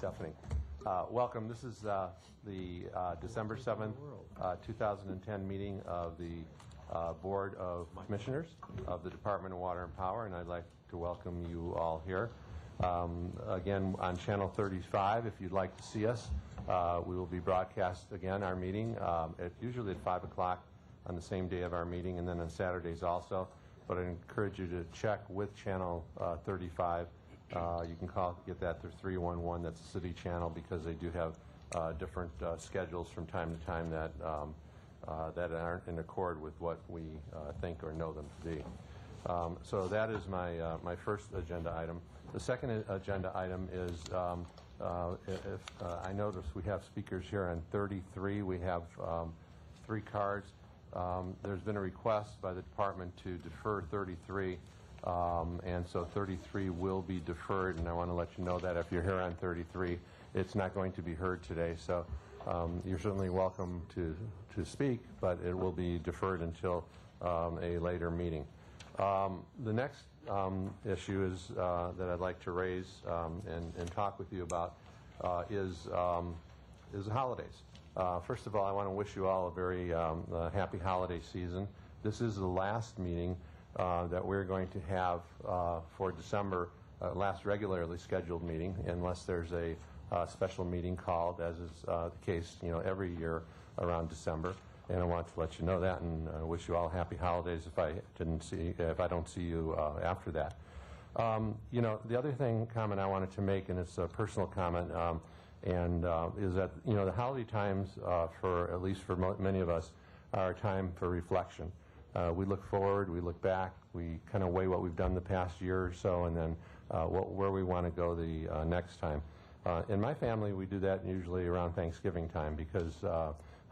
Stephanie. Welcome. This is the December 7th, 2010 meeting of the Board of Commissioners of the Department of Water and Power, and I'd like to welcome you all here. Again, on Channel 35, if you'd like to see us, we will be broadcast again our meeting usually at 5 o'clock on the same day of our meeting, and then on Saturdays also. But I encourage you to check with Channel 35. You can get that through 311. That's a city channel, because they do have different schedules from time to time that aren't in accord with what we think or know them to be. So that is my first agenda item. The second agenda item is, if I notice we have speakers here on 33. We have 3 cards. There's been a request by the department to defer 33, and so 33 will be deferred, and I want to let you know that if you're here on 33, it's not going to be heard today. So you're certainly welcome to speak, but it will be deferred until a later meeting. The next issue is that I'd like to raise and talk with you about is the holidays. First of all, I want to wish you all a very happy holiday season. This is the last meeting that we're going to have for December, last regularly scheduled meeting, unless there's a special meeting called, as is the case, every year around December. And I want to let you know that, and wish you all happy holidays if I don't see you after that. The other comment I wanted to make, and it's a personal comment, is that the holiday times, at least for many of us, are a time for reflection. We look forward, we look back, we kind of weigh what we've done the past year or so, and then where we want to go the next time. In my family, we do that usually around Thanksgiving time, because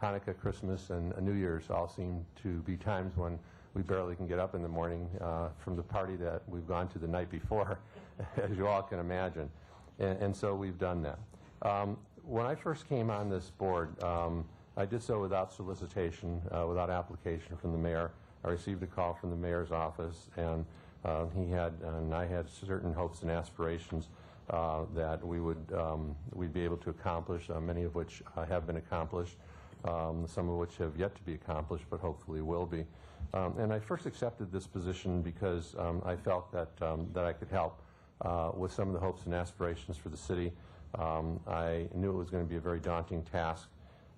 Hanukkah, Christmas, and New Year's all seem to be times when we barely can get up in the morning from the party that we've gone to the night before, as you all can imagine. And so we've done that. When I first came on this board, I did so without solicitation, without application from the mayor. I received a call from the mayor's office, and I had certain hopes and aspirations that we'd be able to accomplish, many of which have been accomplished, some of which have yet to be accomplished, but hopefully will be. And I first accepted this position because I felt that I could help with some of the hopes and aspirations for the city. I knew it was going to be a very daunting task.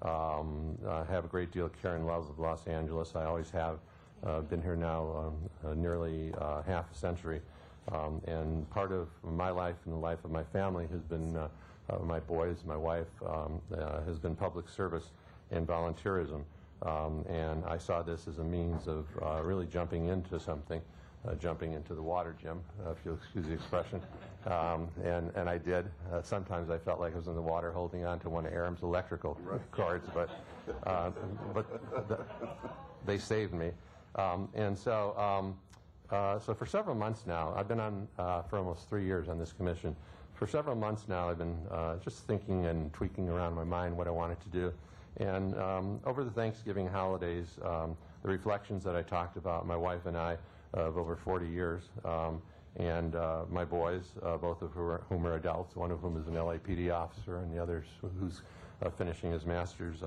I have a great deal of care and love of Los Angeles. I always have. Been here now nearly half a century. And part of my life and the life of my family has been my boys, my wife, has been public service and volunteerism. And I saw this as a means of really jumping into something, jumping into the water, Jim, if you'll excuse the expression. And I did. Sometimes I felt like I was in the water holding on to one of Aram's electrical cords, but they saved me. So for several months now, I've been on for almost 3 years on this commission. For several months now, I've been just thinking and tweaking around in my mind what I wanted to do. And over the Thanksgiving holidays, the reflections that I talked about, my wife and I, of over 40 years, and my boys, both of whom are adults, one of whom is an LAPD officer, and the other who's finishing his master's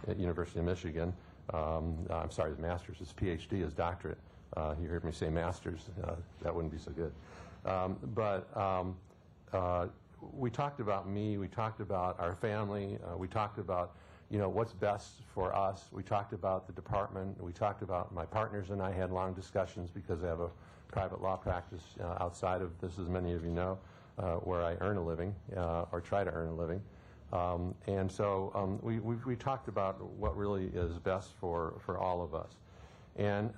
at University of Michigan. I'm sorry, his master's, his PhD, his doctorate. You heard me say master's. That wouldn't be so good. We talked about me. We talked about our family. We talked about what's best for us. We talked about the department. We talked about my partners and I had long discussions, because I have a private law practice outside of this, as many of you know, where I earn a living, or try to earn a living. And so we talked about what really is best for all of us. And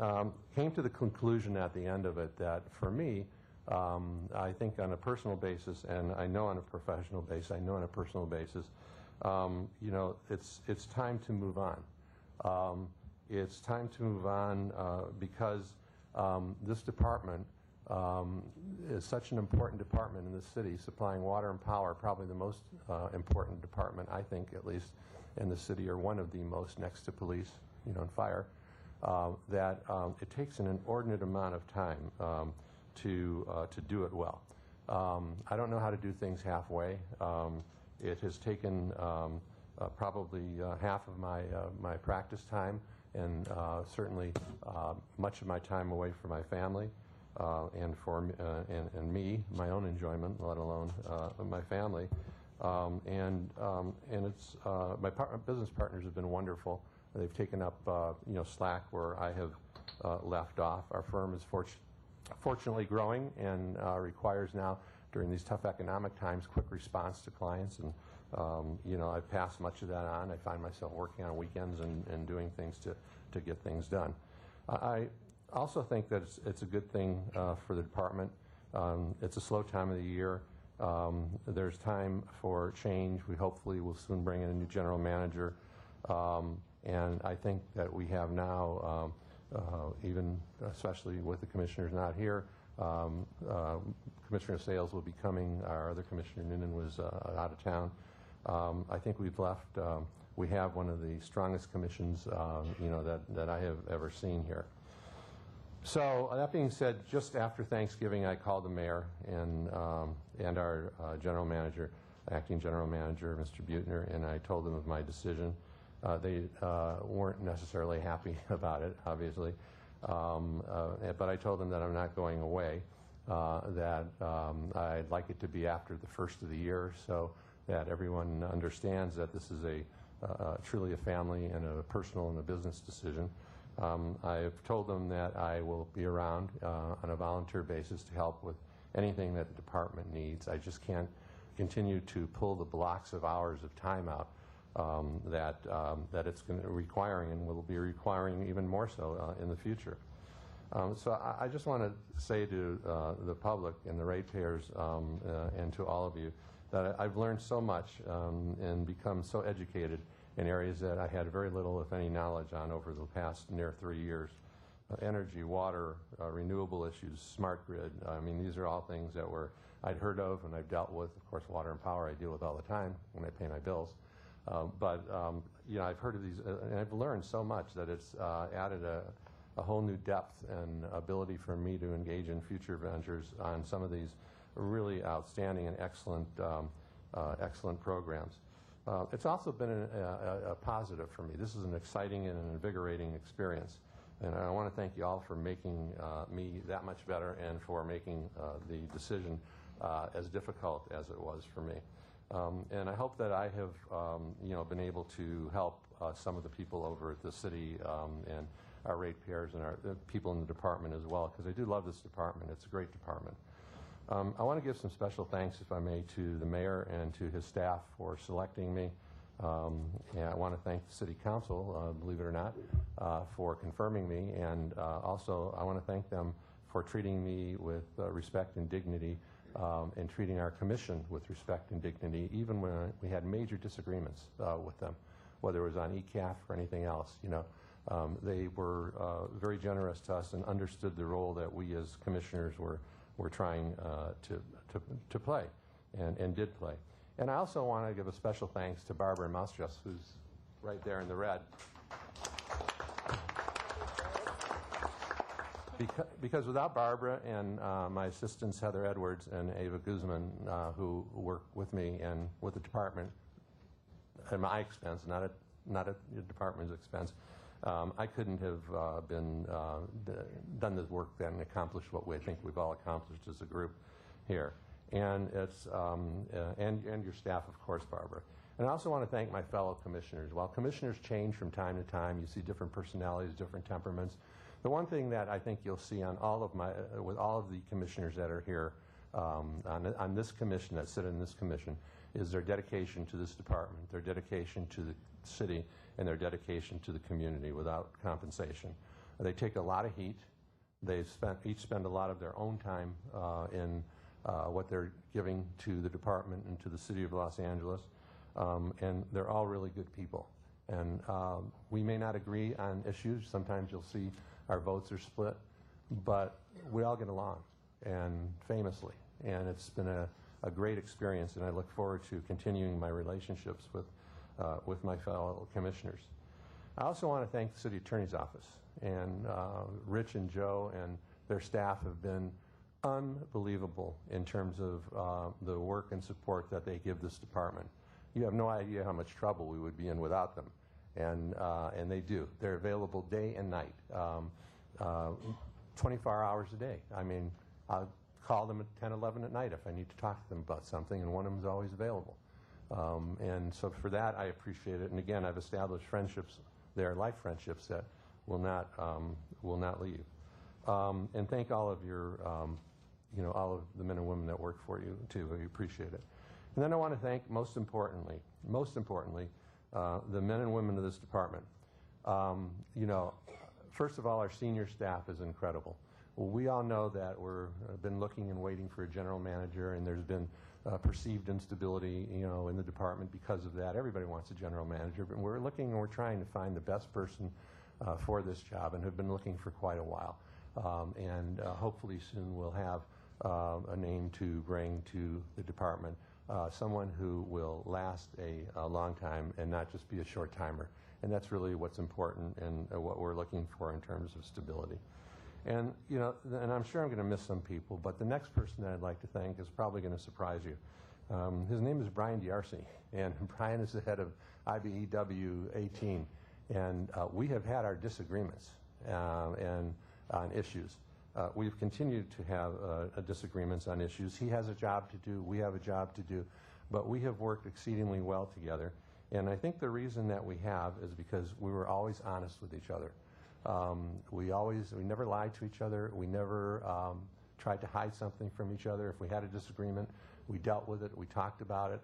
came to the conclusion at the end of it that for me, I think on a personal basis, and I know on a professional basis, I know on a personal basis, it's time to move on. It's time to move on because this department is such an important department in the city, supplying water and power, probably the most important department, I think, at least in the city, or one of the most, next to police, and fire. That it takes an inordinate amount of time to do it well. I don't know how to do things halfway. It has taken probably half of my practice time, and certainly much of my time away from my family and for and me, my own enjoyment, let alone my family. And it's my business partners have been wonderful. They've taken up slack where I have left off. Our firm is fortunately growing and requires now, during these tough economic times, quick response to clients. And I've passed much of that on. I find myself working on weekends and doing things to get things done. I also think that it's a good thing for the department. It's a slow time of the year. There's time for change. We hopefully will soon bring in a new general manager. And I think that we have now, even especially with the commissioners not here, Commissioner of Sales will be coming. Our other commissioner, Noonan, was out of town. I think we have one of the strongest commissions that I have ever seen here. So that being said, just after Thanksgiving, I called the mayor and our general manager, acting general manager, Mr. Butner, and I told them of my decision. They weren't necessarily happy about it, obviously, but I told them that I'm not going away, that I'd like it to be after the first of the year so that everyone understands that this is truly a family and a personal and a business decision. I've told them that I will be around on a volunteer basis to help with anything that the department needs. I just can't continue to pull the blocks of hours of time out that it's requiring and will be requiring even more so in the future. So I just want to say to the public and the ratepayers and to all of you that I've learned so much and become so educated in areas that I had very little, if any, knowledge on over the past near 3 years. Energy, water, renewable issues, smart grid. I mean, these are all things that I'd heard of and I've dealt with. Of course, water and power I deal with all the time when I pay my bills. But I've heard of these, and I've learned so much that it's added a whole new depth and ability for me to engage in future ventures on some of these really outstanding and excellent programs. It's also been a positive for me. This is an exciting and an invigorating experience. And I want to thank you all for making me that much better and for making the decision as difficult as it was for me. And I hope that I have been able to help some of the people over at the city and our ratepayers and our people in the department as well, because I do love this department. It's a great department. I want to give some special thanks, if I may, to the mayor and to his staff for selecting me. And I want to thank the city council, believe it or not, for confirming me. And also I want to thank them for treating me with respect and dignity and treating our commission with respect and dignity, even when we had major disagreements with them, whether it was on ECAF or anything else. They were very generous to us and understood the role that we as commissioners were trying to play and did play. And I also want to give a special thanks to Barbara Maustras, who's right there in the red. Because without Barbara and my assistants, Heather Edwards and Ava Guzman, who work with me and with the department at my expense, not at the department's expense, I couldn't have done the work then and accomplished what we think we've all accomplished as a group here. And it's and your staff, of course, Barbara. And I also want to thank my fellow commissioners. While commissioners change from time to time, you see different personalities, different temperaments. The one thing that I think you'll see on with all of the commissioners that are here on this commission, that sit in this commission, is their dedication to this department, their dedication to the city, and their dedication to the community without compensation. They take a lot of heat. They each spend a lot of their own time in what they're giving to the department and to the city of Los Angeles, and they're all really good people. And we may not agree on issues. Sometimes you'll see our votes are split, but we all get along, and famously. And it's been a great experience, and I look forward to continuing my relationships with my fellow commissioners. I also want to thank the City Attorney's Office, and Rich and Joe and their staff have been unbelievable in terms of the work and support that they give this department. you have no idea how much trouble we would be in without them. And they do. They're available day and night, 24 hours a day. I mean, I'll call them at 10, 11 at night if I need to talk to them about something, and one of them is always available. And so for that, I appreciate it. And again, I've established friendships there, life friendships that will not leave. And thank all of your, all of the men and women that work for you too. I appreciate it. And then I want to thank, most importantly, the men and women of this department. First of all, our senior staff is incredible. Well, we all know that we've been looking and waiting for a general manager, and there's been perceived instability, in the department because of that. Everybody wants a general manager, but we're looking and we're trying to find the best person for this job, and have been looking for quite a while. And hopefully soon we'll have a name to bring to the department, someone who will last a long time and not just be a short timer. And that's really what's important and what we're looking for in terms of stability. And, and I'm sure I'm going to miss some people, but the next person that I'd like to thank is probably going to surprise you. His name is Brian D'Arcy, and Brian is the head of IBEW 18. And we have had our disagreements and on issues. We've continued to have disagreements on issues. He has a job to do, we have a job to do, but we have worked exceedingly well together. And I think the reason that we have is because we were always honest with each other. We never lied to each other. We never tried to hide something from each other. If we had a disagreement, we dealt with it, we talked about it,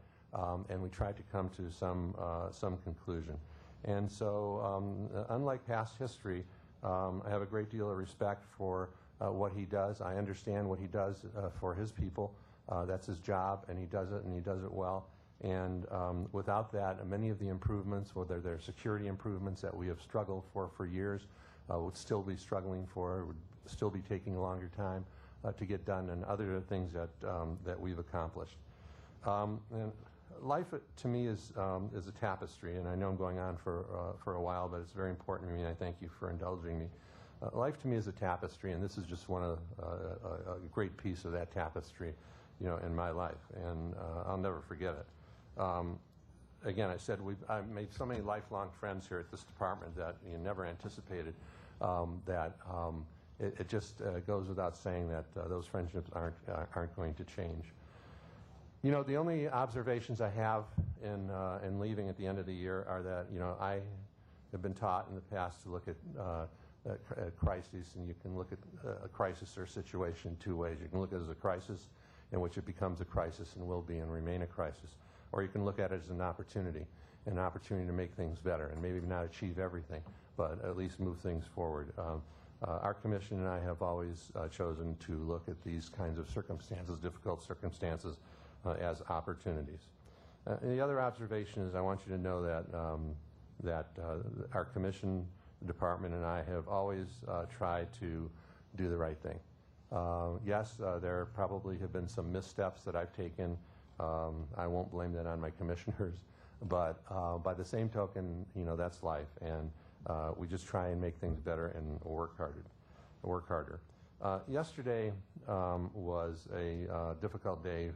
and we tried to come to some conclusion. And so, unlike past history, I have a great deal of respect for what he does. I understand what he does for his people. That's his job, and he does it well. And without that, many of the improvements, whether they're security improvements that we have struggled for years, would still be struggling for, would still be taking a longer time to get done, and other things that we've accomplished. And life to me is a tapestry, and I know I'm going on for a while, but it's very important to me, and I thank you for indulging me. Life to me is a tapestry, and this is just one of a great piece of that tapestry, in my life, and I'll never forget it. Again, I said I've made so many lifelong friends here at this department that you never anticipated. It just goes without saying that those friendships aren't going to change. The only observations I have in leaving at the end of the year are that I have been taught in the past to look at crises, and you can look at a crisis or situation two ways. You can look at it as a crisis in which it becomes a crisis and will be and remain a crisis. Or you can look at it as an opportunity to make things better, and maybe not achieve everything, but at least move things forward. Our commission and I have always chosen to look at these kinds of circumstances, difficult circumstances, as opportunities. And the other observation is I want you to know that our commission department and I have always tried to do the right thing. Yes, there probably have been some missteps that I've taken. I won't blame that on my commissioners, but by the same token, that's life, and we just try and make things better and work harder. Yesterday was a difficult day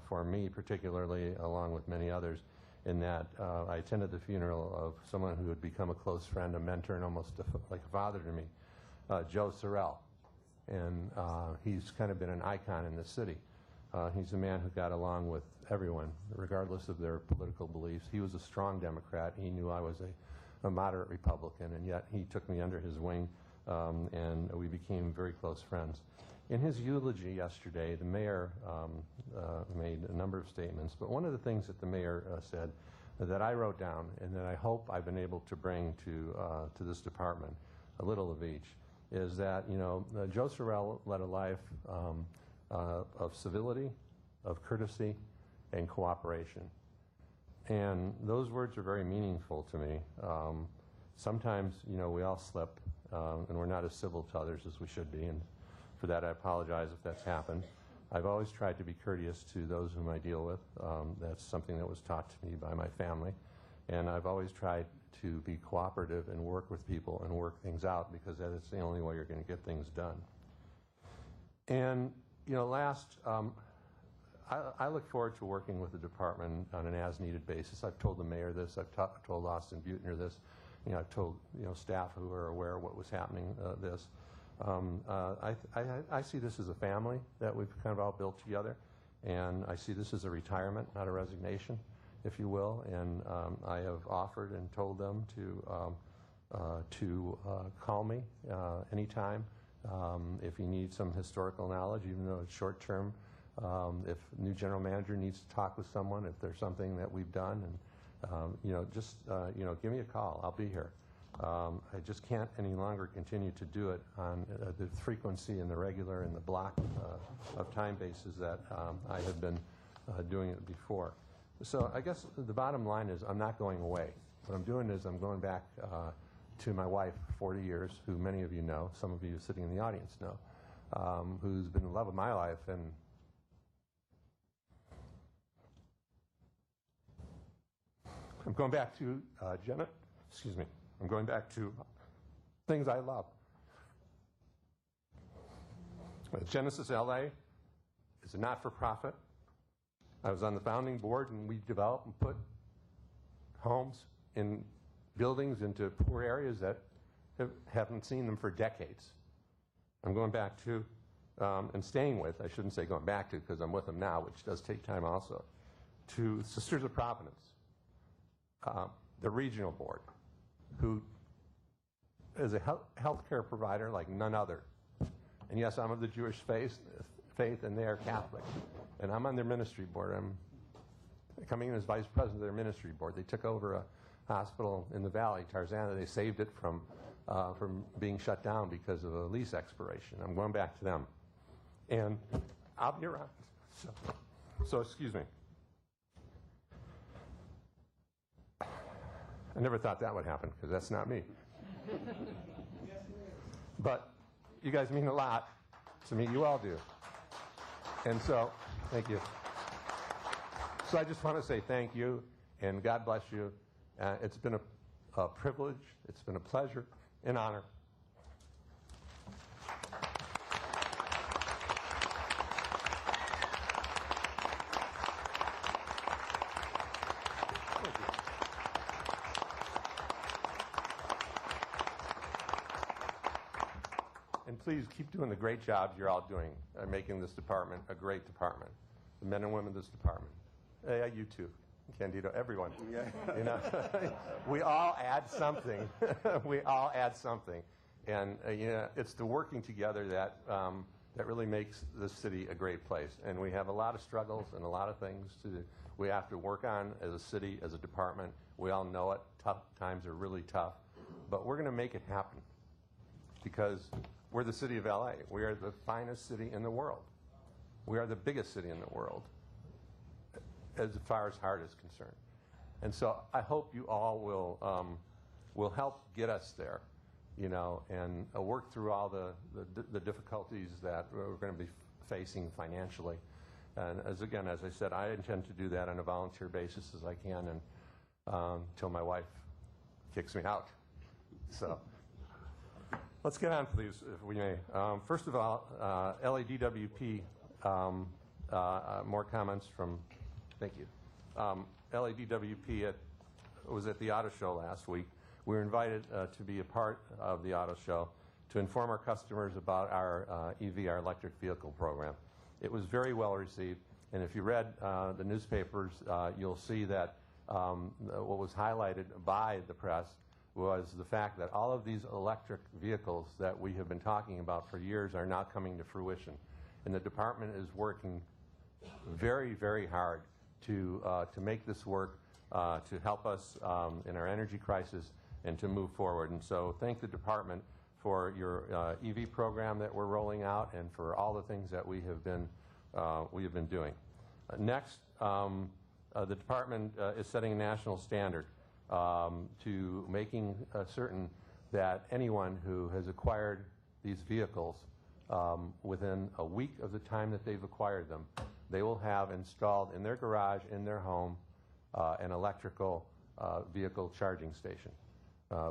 for me, particularly, along with many others, in that I attended the funeral of someone who had become a close friend, a mentor, and almost like a father to me, Joe Sorrell. And he's kind of been an icon in the city. He's a man who got along with everyone, regardless of their political beliefs. He was a strong Democrat. He knew I was a moderate Republican, and yet he took me under his wing, and we became very close friends. In his eulogy yesterday, the mayor made a number of statements, but one of the things that the mayor said that I wrote down and that I hope I've been able to bring to this department, a little of each, is that, Joe Sorrell led a life of civility, of courtesy, and cooperation. And those words are very meaningful to me. Sometimes, we all slip, and we're not as civil to others as we should be, and for that I apologize if that's happened. I've always tried to be courteous to those whom I deal with. That's something that was taught to me by my family. And I've always tried to be cooperative and work with people and work things out, because that is the only way you're going to get things done. And, last, I look forward to working with the department on an as-needed basis. I've told the mayor this. I've told Austin Butner this. I've told staff who are aware of what was happening this. I see this as a family that we've kind of all built together, and I see this as a retirement, not a resignation, if you will. And I have offered and told them to call me anytime if you need some historical knowledge, even though it's short term. If new general manager needs to talk with someone, if there's something that we've done, and just give me a call. I'll be here. I just can't any longer continue to do it on the frequency and the regular and the block of time basis that I have been doing it before. So I guess the bottom line is I'm not going away. What I'm doing is I'm going back to my wife, 40 years, who many of you know, some of you sitting in the audience know, who's been the love of my life. And I'm going back to Jenna. Excuse me. I'm going back to things I love. Genesis LA is a not-for-profit. I was on the founding board, and we developed and put homes in buildings into poor areas that haven't seen them for decades. I'm going back to and staying with, I shouldn't say going back to because I'm with them now, which does take time also, to Sisters of Providence, the regional board, who is a healthcare provider like none other. And yes, I'm of the Jewish faith, and they are Catholic. And I'm on their ministry board. I'm coming in as vice president of their ministry board. They took over a hospital in the valley, Tarzana. They saved it from being shut down because of a lease expiration. I'm going back to them. And I'll be around. So excuse me. I never thought that would happen, because that's not me. But you guys mean a lot to me. You all do. And so, thank you. So I just want to say thank you, and God bless you. It's been a privilege. It's been a pleasure and honor. And please keep doing the great jobs you're all doing, making this department a great department. The men and women of this department. You too, Candido, everyone. Yeah. We all add something. We all add something. And it's the working together that really makes this city a great place. And we have a lot of struggles and a lot of things we have to work on as a city, as a department. We all know it. Tough times are really tough. But we're going to make it happen, because we're the city of LA. We are the finest city in the world. We are the biggest city in the world, as far as heart is concerned. And so I hope you all will help get us there, and work through all the difficulties that we're going to be facing financially. And as I said, I intend to do that on a volunteer basis as I can, and until my wife kicks me out. So let's get on, please, if we may. First of all, LADWP, more comments from, thank you. LADWP was at the auto show last week. We were invited to be a part of the auto show to inform our customers about our EV, our electric vehicle program. It was very well received, and if you read the newspapers, you'll see that what was highlighted by the press was the fact that all of these electric vehicles that we have been talking about for years are now coming to fruition. And the department is working very, very hard to make this work, to help us in our energy crisis and to move forward. And so thank the department for your EV program that we're rolling out and for all the things that we have been doing. Next, the department is setting a national standard to making certain that anyone who has acquired these vehicles within a week of the time that they've acquired them, they will have installed in their garage, in their home, an electrical vehicle charging station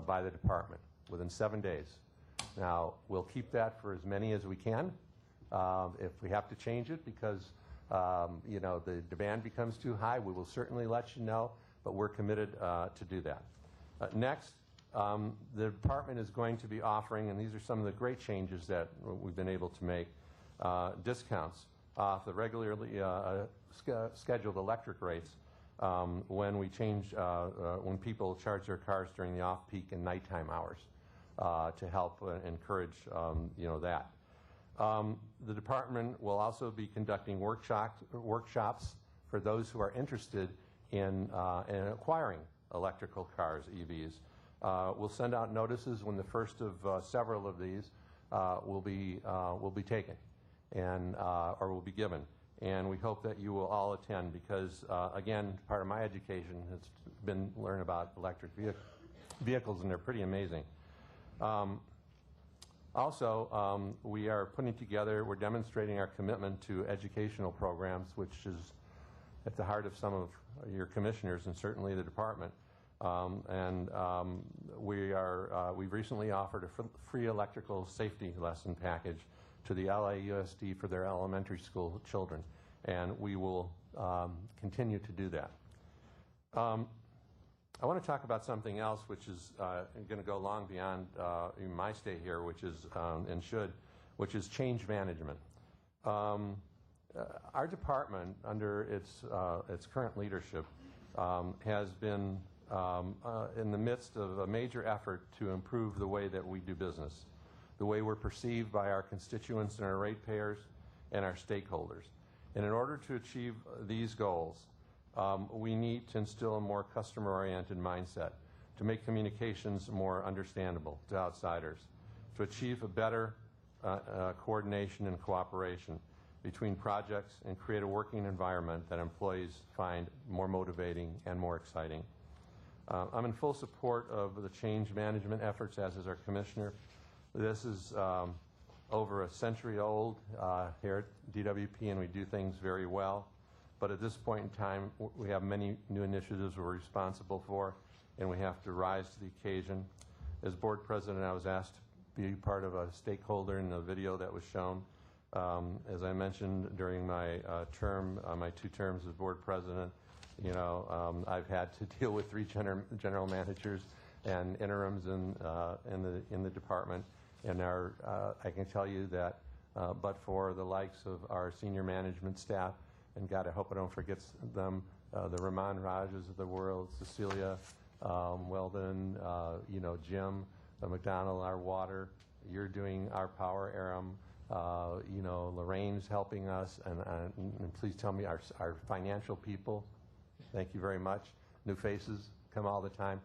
by the department within 7 days. Now, we'll keep that for as many as we can. If we have to change it because you know, the demand becomes too high, we will certainly let you know, but we're committed to do that. Next, the department is going to be offering, and these are some of the great changes that we've been able to make, discounts off the regularly scheduled electric rates when we change, when people charge their cars during the off-peak and nighttime hours to help encourage, you know, that. The department will also be conducting workshops for those who are interested in acquiring electrical cars, EVs. We'll send out notices when the first of several of these will be taken and or will be given. And we hope that you will all attend because, again, part of my education has been learn about electric vehicles, and they're pretty amazing. Also, we are putting together, we're demonstrating our commitment to educational programs, which is at the heart of some of your commissioners and certainly the department. We've recently offered a free electrical safety lesson package to the LAUSD for their elementary school children, and we will continue to do that. I want to talk about something else which is going to go long beyond my stay here, which is, which is change management. Our department, under its current leadership, has been in the midst of a major effort to improve the way that we do business, the way we're perceived by our constituents and our ratepayers and our stakeholders. And in order to achieve these goals, we need to instill a more customer-oriented mindset, to make communications more understandable to outsiders, to achieve a better coordination and cooperation between projects and create a working environment that employees find more motivating and more exciting. I'm in full support of the change management efforts, as is our commissioner. This is over a century old here at DWP, and we do things very well. But at this point in time, we have many new initiatives we're responsible for, and we have to rise to the occasion. As board president, I was asked to be part of a stakeholder in the video that was shown. As I mentioned during my my 2 terms as board president, you know, I've had to deal with 3 general managers and interims in the department, and I can tell you that, but for the likes of our senior management staff, and God, I hope I don't forget them, the Ramon Rajas of the world, Cecilia Weldon, you know, Jim McDonald, our water, you're doing our power, Aram, you know, Lorraine's helping us, and please tell me our financial people, thank you very much. New faces come all the time.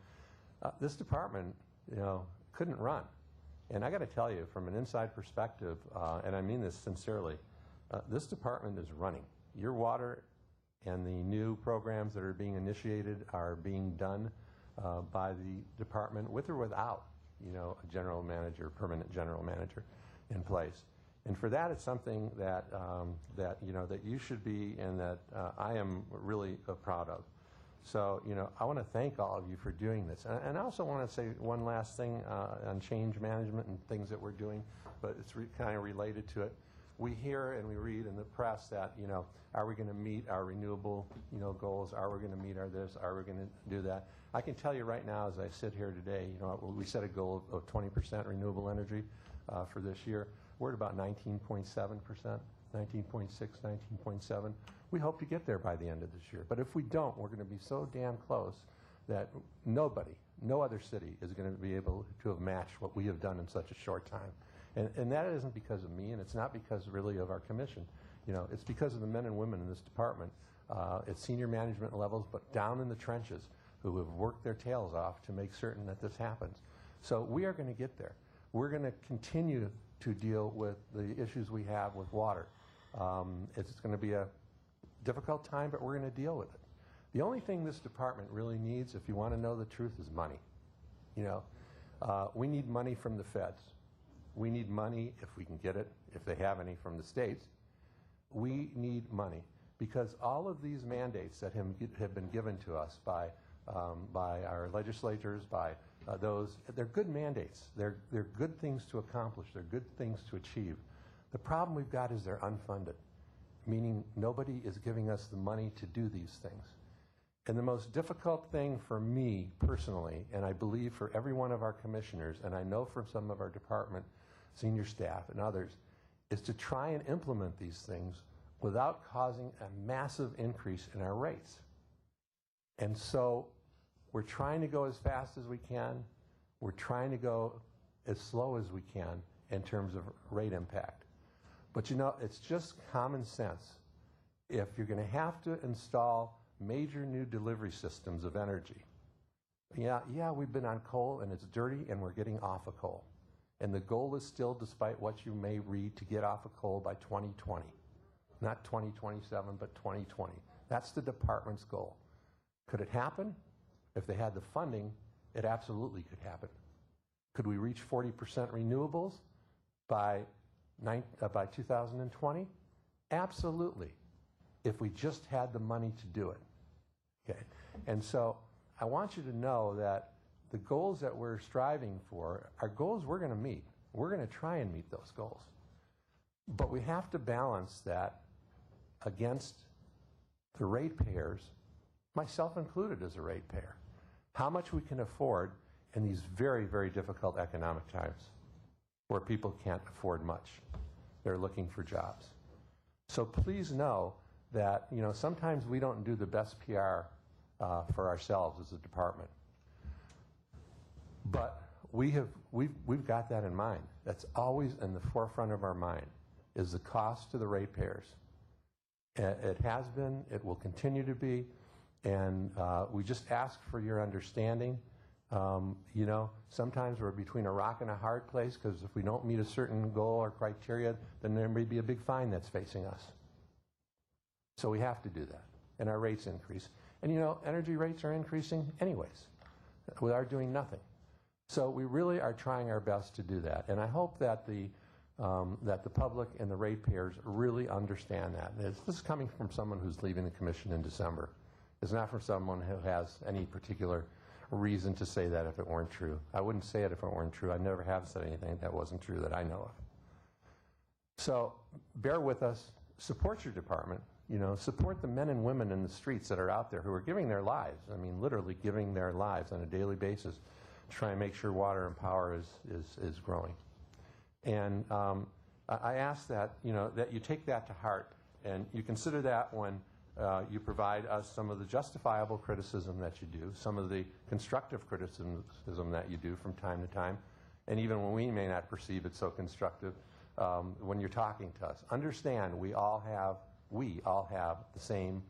This department, you know, couldn't run. And I got to tell you, from an inside perspective, and I mean this sincerely, this department is running. Your water and the new programs that are being initiated are being done by the department with or without, you know, a general manager, permanent general manager in place. And for that, it's something that, you know, that you should be and that I am really proud of. So, you know, I want to thank all of you for doing this. And I also want to say one last thing on change management and things that we're doing, but it's kind of related to it. We hear and we read in the press that, you know, are we going to meet our renewable, you know, goals? Are we going to meet our this? Are we going to do that? I can tell you right now, as I sit here today, you know, we set a goal of 20% renewable energy for this year. We're at about 19.7%, 19.6, 19.7. We hope to get there by the end of this year. But if we don't, we're going to be so damn close that nobody, no other city is going to be able to have matched what we have done in such a short time. And that isn't because of me, and it's not because really of our commission. You know, it's because of the men and women in this department at senior management levels, but down in the trenches, who have worked their tails off to make certain that this happens. So we are going to get there. We're going to continue to deal with the issues we have with water. It's going to be a difficult time, but we're going to deal with it. The only thing this department really needs, if you want to know the truth, is money. You know, we need money from the feds. We need money, if we can get it, if they have any from the states. We need money because all of these mandates that have been given to us by our legislators, by those, they're good mandates. They're good things to accomplish. They're good things to achieve. The problem we've got is they're unfunded. meaning nobody is giving us the money to do these things. And the most difficult thing for me personally, and I believe for every one of our commissioners, and I know from some of our department senior staff and others, is to try and implement these things without causing a massive increase in our rates. And so we're trying to go as fast as we can. We're trying to go as slow as we can in terms of rate impact. But you know, it's just common sense. If you're going to have to install major new delivery systems of energy, yeah, we've been on coal and it's dirty and we're getting off of coal. And the goal is still, despite what you may read, to get off of coal by 2020. Not 2027, but 2020. That's the department's goal. Could it happen? If they had the funding, it absolutely could happen. Could we reach 40% renewables by 2020? Absolutely, if we just had the money to do it. Okay, and so I want you to know that the goals that we're striving for are goals we're going to meet. We're going to try and meet those goals. But we have to balance that against the ratepayers, myself included as a ratepayer, how much we can afford in these very, very difficult economic times where people can't afford much. They're looking for jobs. So please know that, you know, sometimes we don't do the best PR for ourselves as a department. But we've got that in mind. That's always in the forefront of our mind, is the cost to the ratepayers. It has been, it will continue to be, and we just ask for your understanding. You know, sometimes we're between a rock and a hard place, because if we don't meet a certain goal or criteria, then there may be a big fine that's facing us. So we have to do that, and our rates increase. And you know, energy rates are increasing anyways, without doing nothing. So we really are trying our best to do that, and I hope that the public and the ratepayers really understand that. This is coming from someone who's leaving the commission in December. It's not from someone who has any particular reason to say that if it weren't true. I wouldn't say it if it weren't true. I never have said anything that wasn't true that I know of. So bear with us. Support your department. You know, support the men and women in the streets that are out there who are giving their lives. I mean, literally giving their lives on a daily basis to try and make sure water and power is growing. And I ask that, you know, that you take that to heart and you consider that when you provide us some of the justifiable criticism that you do, some of the constructive criticism that you do from time to time, and even when we may not perceive it so constructive, when you're talking to us. Understand we all have the same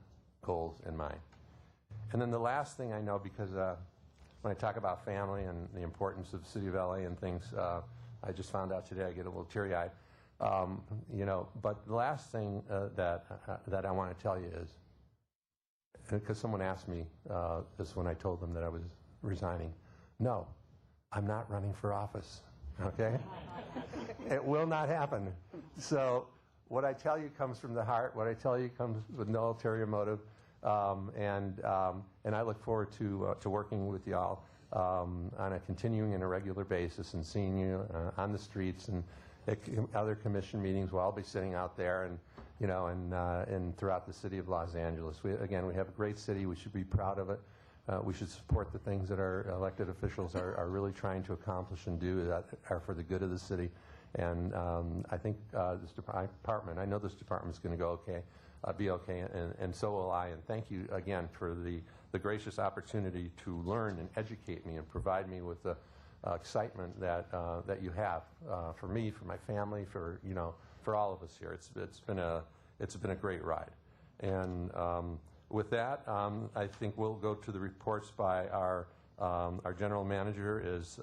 goals in mind. And then the last thing I know, because when I talk about family and the importance of the city of LA and things, I just found out today, I get a little teary-eyed. You know, but the last thing that I want to tell you is, because someone asked me this when I told them that I was resigning, no, I'm not running for office, okay? It will not happen. So what I tell you comes from the heart. What I tell you comes with no ulterior motive, and I look forward to working with y'all on a continuing and a regular basis and seeing you on the streets and at other commission meetings where I'll be sitting out there and, you know, and throughout the city of Los Angeles. We have a great city. We should be proud of it. We should support the things that our elected officials are really trying to accomplish and do that are for the good of the city. And I think this department, I know this department's going to go okay, be okay, and so will I. And thank you again for the gracious opportunity to learn and educate me and provide me with the excitement that you have for me, for my family, for, you know, for all of us here. It's been a great ride. And with that, I think we'll go to the reports by our general manager is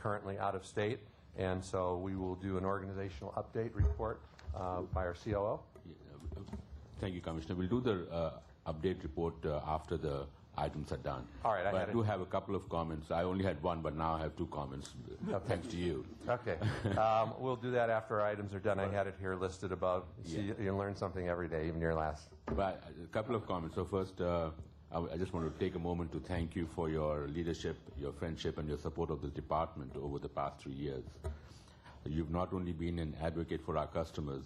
currently out of state. And so we will do an organizational update report by our COO. Thank you, Commissioner. We'll do the update report after the items are done. All right. But I do have a couple of comments. I only had one, but now I have two comments, thanks to you. Okay. We'll do that after our items are done. I had it here listed above. See, you learn something every day, even your last. But a couple of comments. So first, I just want to take a moment to thank you for your leadership, your friendship, and your support of the department over the past 3 years. You've not only been an advocate for our customers,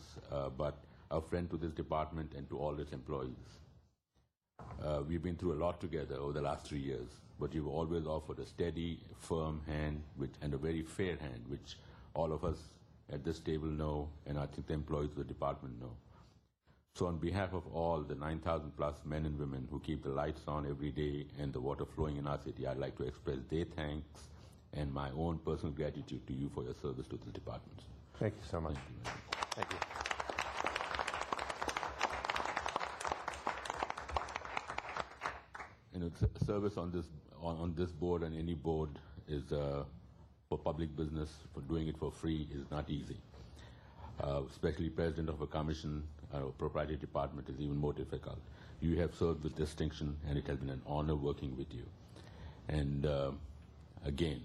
but a friend to this department and to all its employees. We've been through a lot together over the last 3 years, but you've always offered a steady, firm hand and a very fair hand, which all of us at this table know, and I think the employees of the department know. So on behalf of all the 9,000 plus men and women who keep the lights on every day and the water flowing in our city, I'd like to express their thanks and my own personal gratitude to you for your service to this department. Thank you so much. Thank you. You know, service on this board and any board is for public business. For doing it for free is not easy. Especially president of a commission or proprietary department is even more difficult. You have served with distinction, and it has been an honor working with you. And again,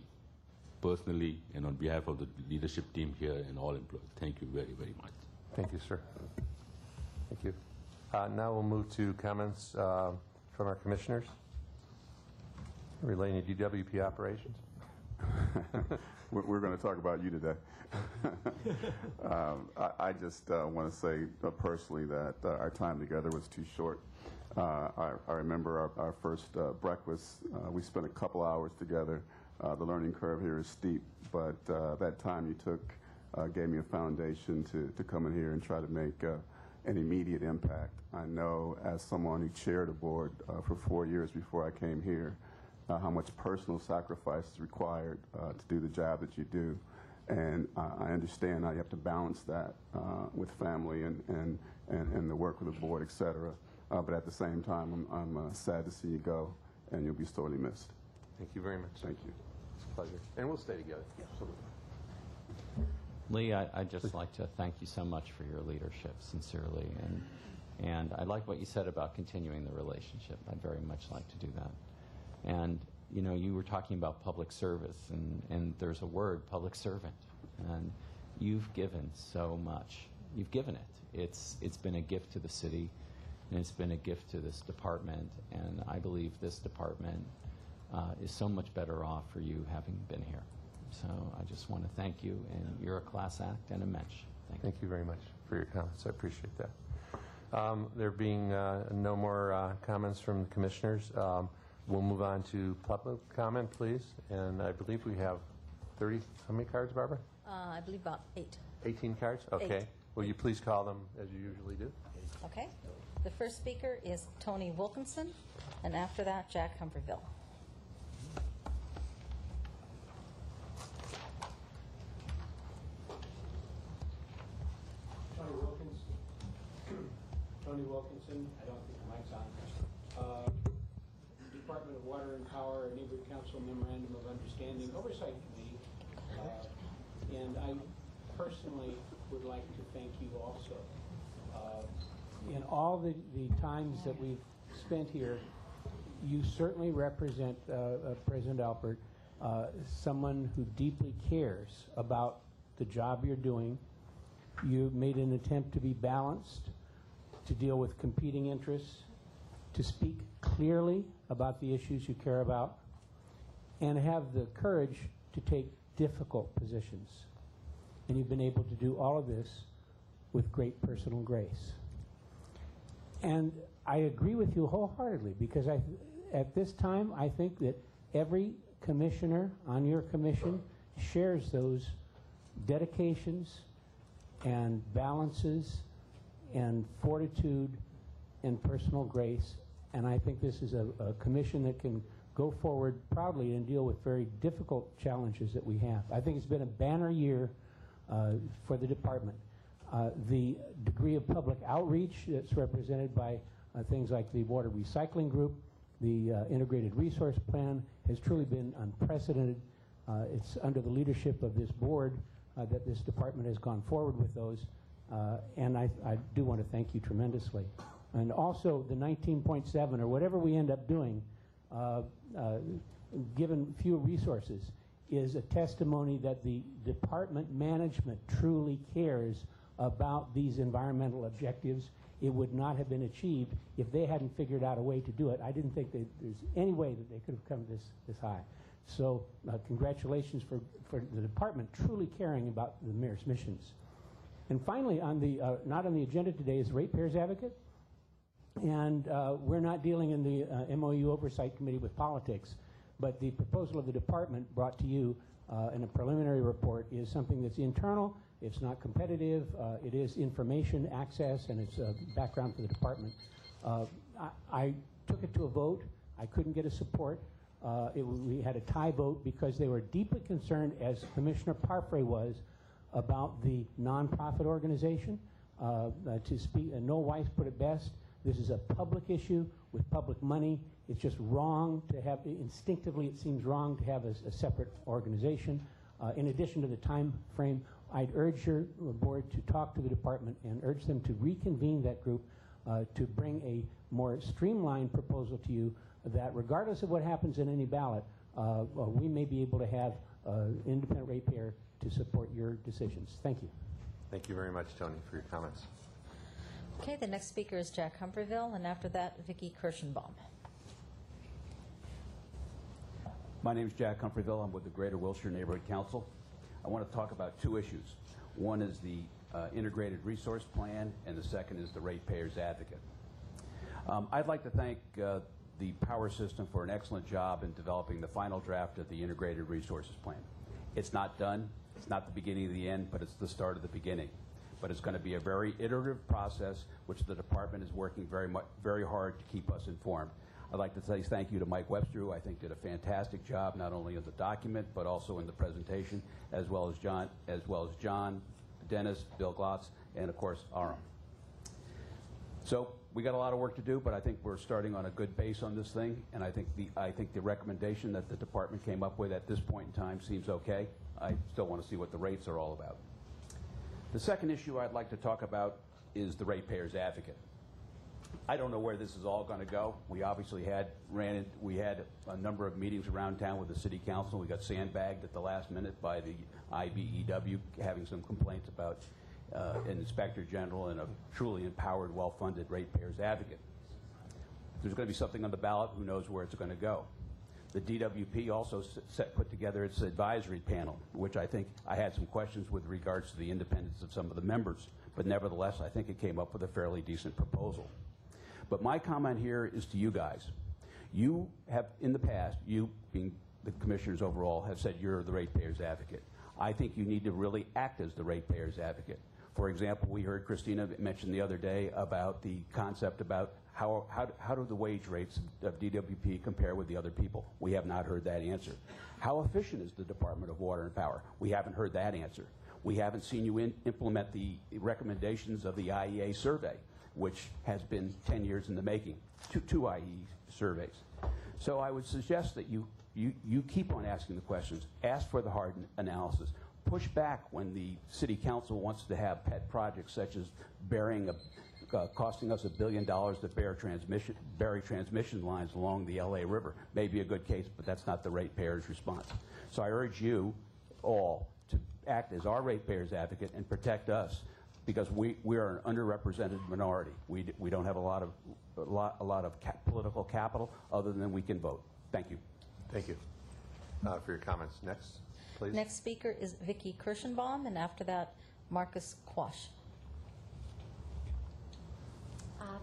personally and on behalf of the leadership team here and all employees, thank you very, very much. Thank you, sir. Thank you. Now we'll move to comments from our commissioners relating to DWP operations. We're going to talk about you today. I just want to say personally that our time together was too short. I remember our first breakfast. We spent a couple hours together. The learning curve here is steep, but that time you took gave me a foundation to come in here and try to make an immediate impact. I know as someone who chaired a board for 4 years before I came here, how much personal sacrifice is required to do the job that you do. And I understand how you have to balance that with family and the work of the board, et cetera. But at the same time, I'm sad to see you go, and you'll be sorely missed. Thank you very much. Thank you. It's a pleasure. And we'll stay together. Absolutely. Lee, I'd just like to thank you so much for your leadership, sincerely. And I like what you said about continuing the relationship. I'd very much like to do that. And, you know, you were talking about public service, and there's a word, public servant. And you've given so much. You've given it. It's been a gift to the city, and it's been a gift to this department. And I believe this department is so much better off for you having been here. So I just want to thank you, and you're a class act and a mensch. Thank you very much for your comments. I appreciate that. There being no more comments from the commissioners, we'll move on to public comment, please. And I believe we have 30, how many cards, Barbara? I believe about 8. 18 cards? Okay. 8. Will you please call them as you usually do? Okay. The first speaker is Tony Wilkinson, and after that, Jack Humperville. Tony Wilkinson, I don't think the mic's on. Department of Water and Power, Neighborhood Council Memorandum of Understanding Oversight Committee. And I personally would like to thank you also. In all the times that we've spent here, you certainly represent, President Alpert, someone who deeply cares about the job you're doing. You made an attempt to be balanced, to deal with competing interests, to speak clearly about the issues you care about, and have the courage to take difficult positions. And you've been able to do all of this with great personal grace. And I agree with you wholeheartedly, because at this time, I think that every commissioner on your commission shares those dedications and balances and fortitude and personal grace. And I think this is a commission that can go forward proudly and deal with very difficult challenges that we have. I think it's been a banner year for the department. The degree of public outreach that's represented by things like the Water Recycling Group, the Integrated Resource Plan, has truly been unprecedented. It's under the leadership of this board that this department has gone forward with those. And I do want to thank you tremendously. And also the 19.7, or whatever we end up doing, given few resources, is a testimony that the department management truly cares about these environmental objectives. It would not have been achieved if they hadn't figured out a way to do it. I didn't think that there's any way that they could have come this high. So congratulations for the department truly caring about the mayor's missions. And finally, on the not on the agenda today is ratepayers advocate. And we're not dealing in the MOU Oversight Committee with politics, but the proposal of the department brought to you in a preliminary report is something that's internal. It's not competitive. It is information access, and it's background for the department. I took it to a vote. I couldn't get a support. We had a tie vote because they were deeply concerned, as Commissioner Parfrey was, about the nonprofit organization. To speak, Noel Weiss put it best. This is a public issue with public money. It's just wrong to have, instinctively it seems wrong to have a separate organization. In addition to the time frame, I'd urge your board to talk to the department and urge them to reconvene that group to bring a more streamlined proposal to you that regardless of what happens in any ballot, we may be able to have independent ratepayer to support your decisions. Thank you. Thank you very much, Tony, for your comments. Okay, the next speaker is Jack Humperville, and after that, Vicki Kirschenbaum. My name is Jack Humperville. I'm with the Greater Wilshire Neighborhood Council. I want to talk about two issues. One is the Integrated Resource Plan, and the second is the Ratepayers Advocate. I'd like to thank the Power System for an excellent job in developing the final draft of the Integrated Resources Plan. It's not done. It's not the beginning of the end, but it's the start of the beginning. But it's going to be a very iterative process, which the department is working very hard to keep us informed. I'd like to say thank you to Mike Webster, who I think did a fantastic job, not only in the document, but also in the presentation, as well as John, Dennis, Bill Glotz, and of course, Aram. So we got a lot of work to do, but I think we're starting on a good base on this thing, and I think the recommendation that the department came up with at this point in time seems okay. I still want to see what the rates are all about. The second issue I'd like to talk about is the Ratepayers Advocate. I don't know where this is all going to go. We obviously had a number of meetings around town with the city council. We got sandbagged at the last minute by the IBEW, having some complaints about an inspector general and a truly empowered, well-funded Ratepayers Advocate. There's going to be something on the ballot. Who knows where it's going to go? The DWP also put together its advisory panel, which I think I had some questions with regards to the independence of some of the members, but nevertheless, I think it came up with a fairly decent proposal. But my comment here is to you guys. You have, in the past, you being the commissioners overall, have said you're the Ratepayers Advocate. I think you need to really act as the Ratepayers Advocate. For example, we heard Christina mention the other day about the concept about how do the wage rates of DWP compare with the other people? We have not heard that answer. How efficient is the Department of Water and Power? We haven't heard that answer. We haven't seen you implement the recommendations of the IEA survey, which has been 10 years in the making, two IEA surveys. So I would suggest that you keep on asking the questions, ask for the hard analysis, push back when the city council wants to have pet projects such as costing us $1 billion to bury transmission lines along the LA River. Maybe a good case, but that's not the ratepayers' response. So I urge you all to act as our ratepayers advocate and protect us, because we are an underrepresented minority. We don't have a lot of political capital other than we can vote. Thank you. Thank you for your comments. Next, please. Next speaker is Vicki Kirschenbaum, and after that, Marcus Quash.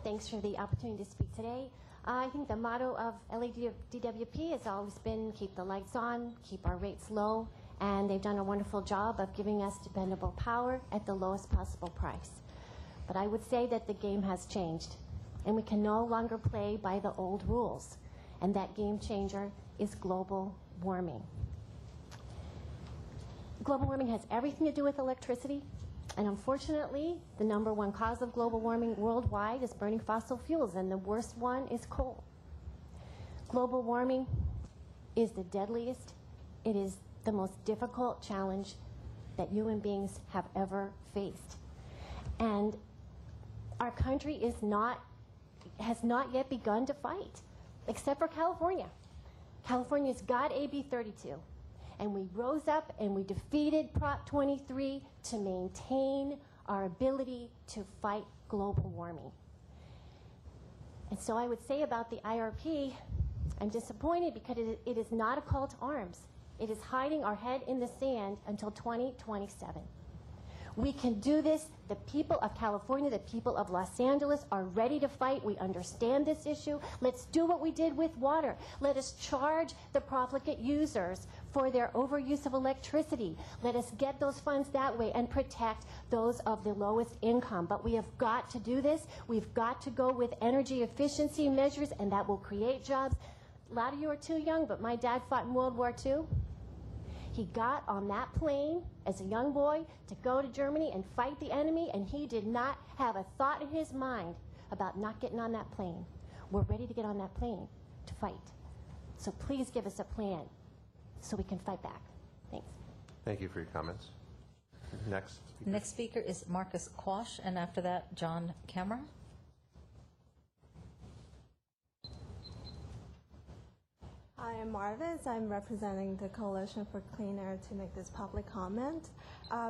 Thanks for the opportunity to speak today. I think the motto of LADWP has always been keep the lights on, keep our rates low, and they've done a wonderful job of giving us dependable power at the lowest possible price. But I would say that the game has changed, and we can no longer play by the old rules, and that game changer is global warming. Global warming has everything to do with electricity, and unfortunately, the #1 cause of global warming worldwide is burning fossil fuels, and the worst one is coal. Global warming is the deadliest. It is the most difficult challenge that human beings have ever faced. And our country has not yet begun to fight, except for California. California's got AB 32. And we rose up and we defeated Prop 23 to maintain our ability to fight global warming. And so I would say about the IRP, I'm disappointed because it is not a call to arms. It is hiding our head in the sand until 2027. We can do this. The people of California, the people of Los Angeles are ready to fight. We understand this issue. Let's do what we did with water. Let us charge the profligate users for their overuse of electricity. Let us get those funds that way and protect those of the lowest income. But we have got to do this. We've got to go with energy efficiency measures, and that will create jobs. A lot of you are too young, but my dad fought in World War II. He got on that plane as a young boy to go to Germany and fight the enemy, and he did not have a thought in his mind about not getting on that plane. We're ready to get on that plane to fight. So please give us a plan so we can fight back. Thanks. Thank you for your comments. Next speaker. Next speaker is Marcus Quash, and after that, John Camera. Hi, I'm Marvis. I'm representing the Coalition for Clean Air to make this public comment.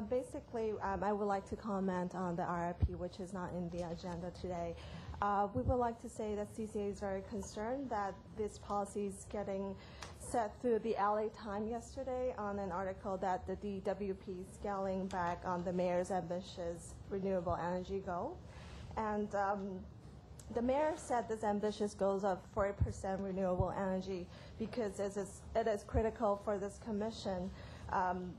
Basically, I would like to comment on the RIP, which is not in the agenda today. We would like to say that CCA is very concerned that this policy is getting set through the LA Times yesterday on an article that the DWP is scaling back on the mayor's ambitious renewable energy goal. And the mayor set this ambitious goals of 40% renewable energy because it is critical for this commission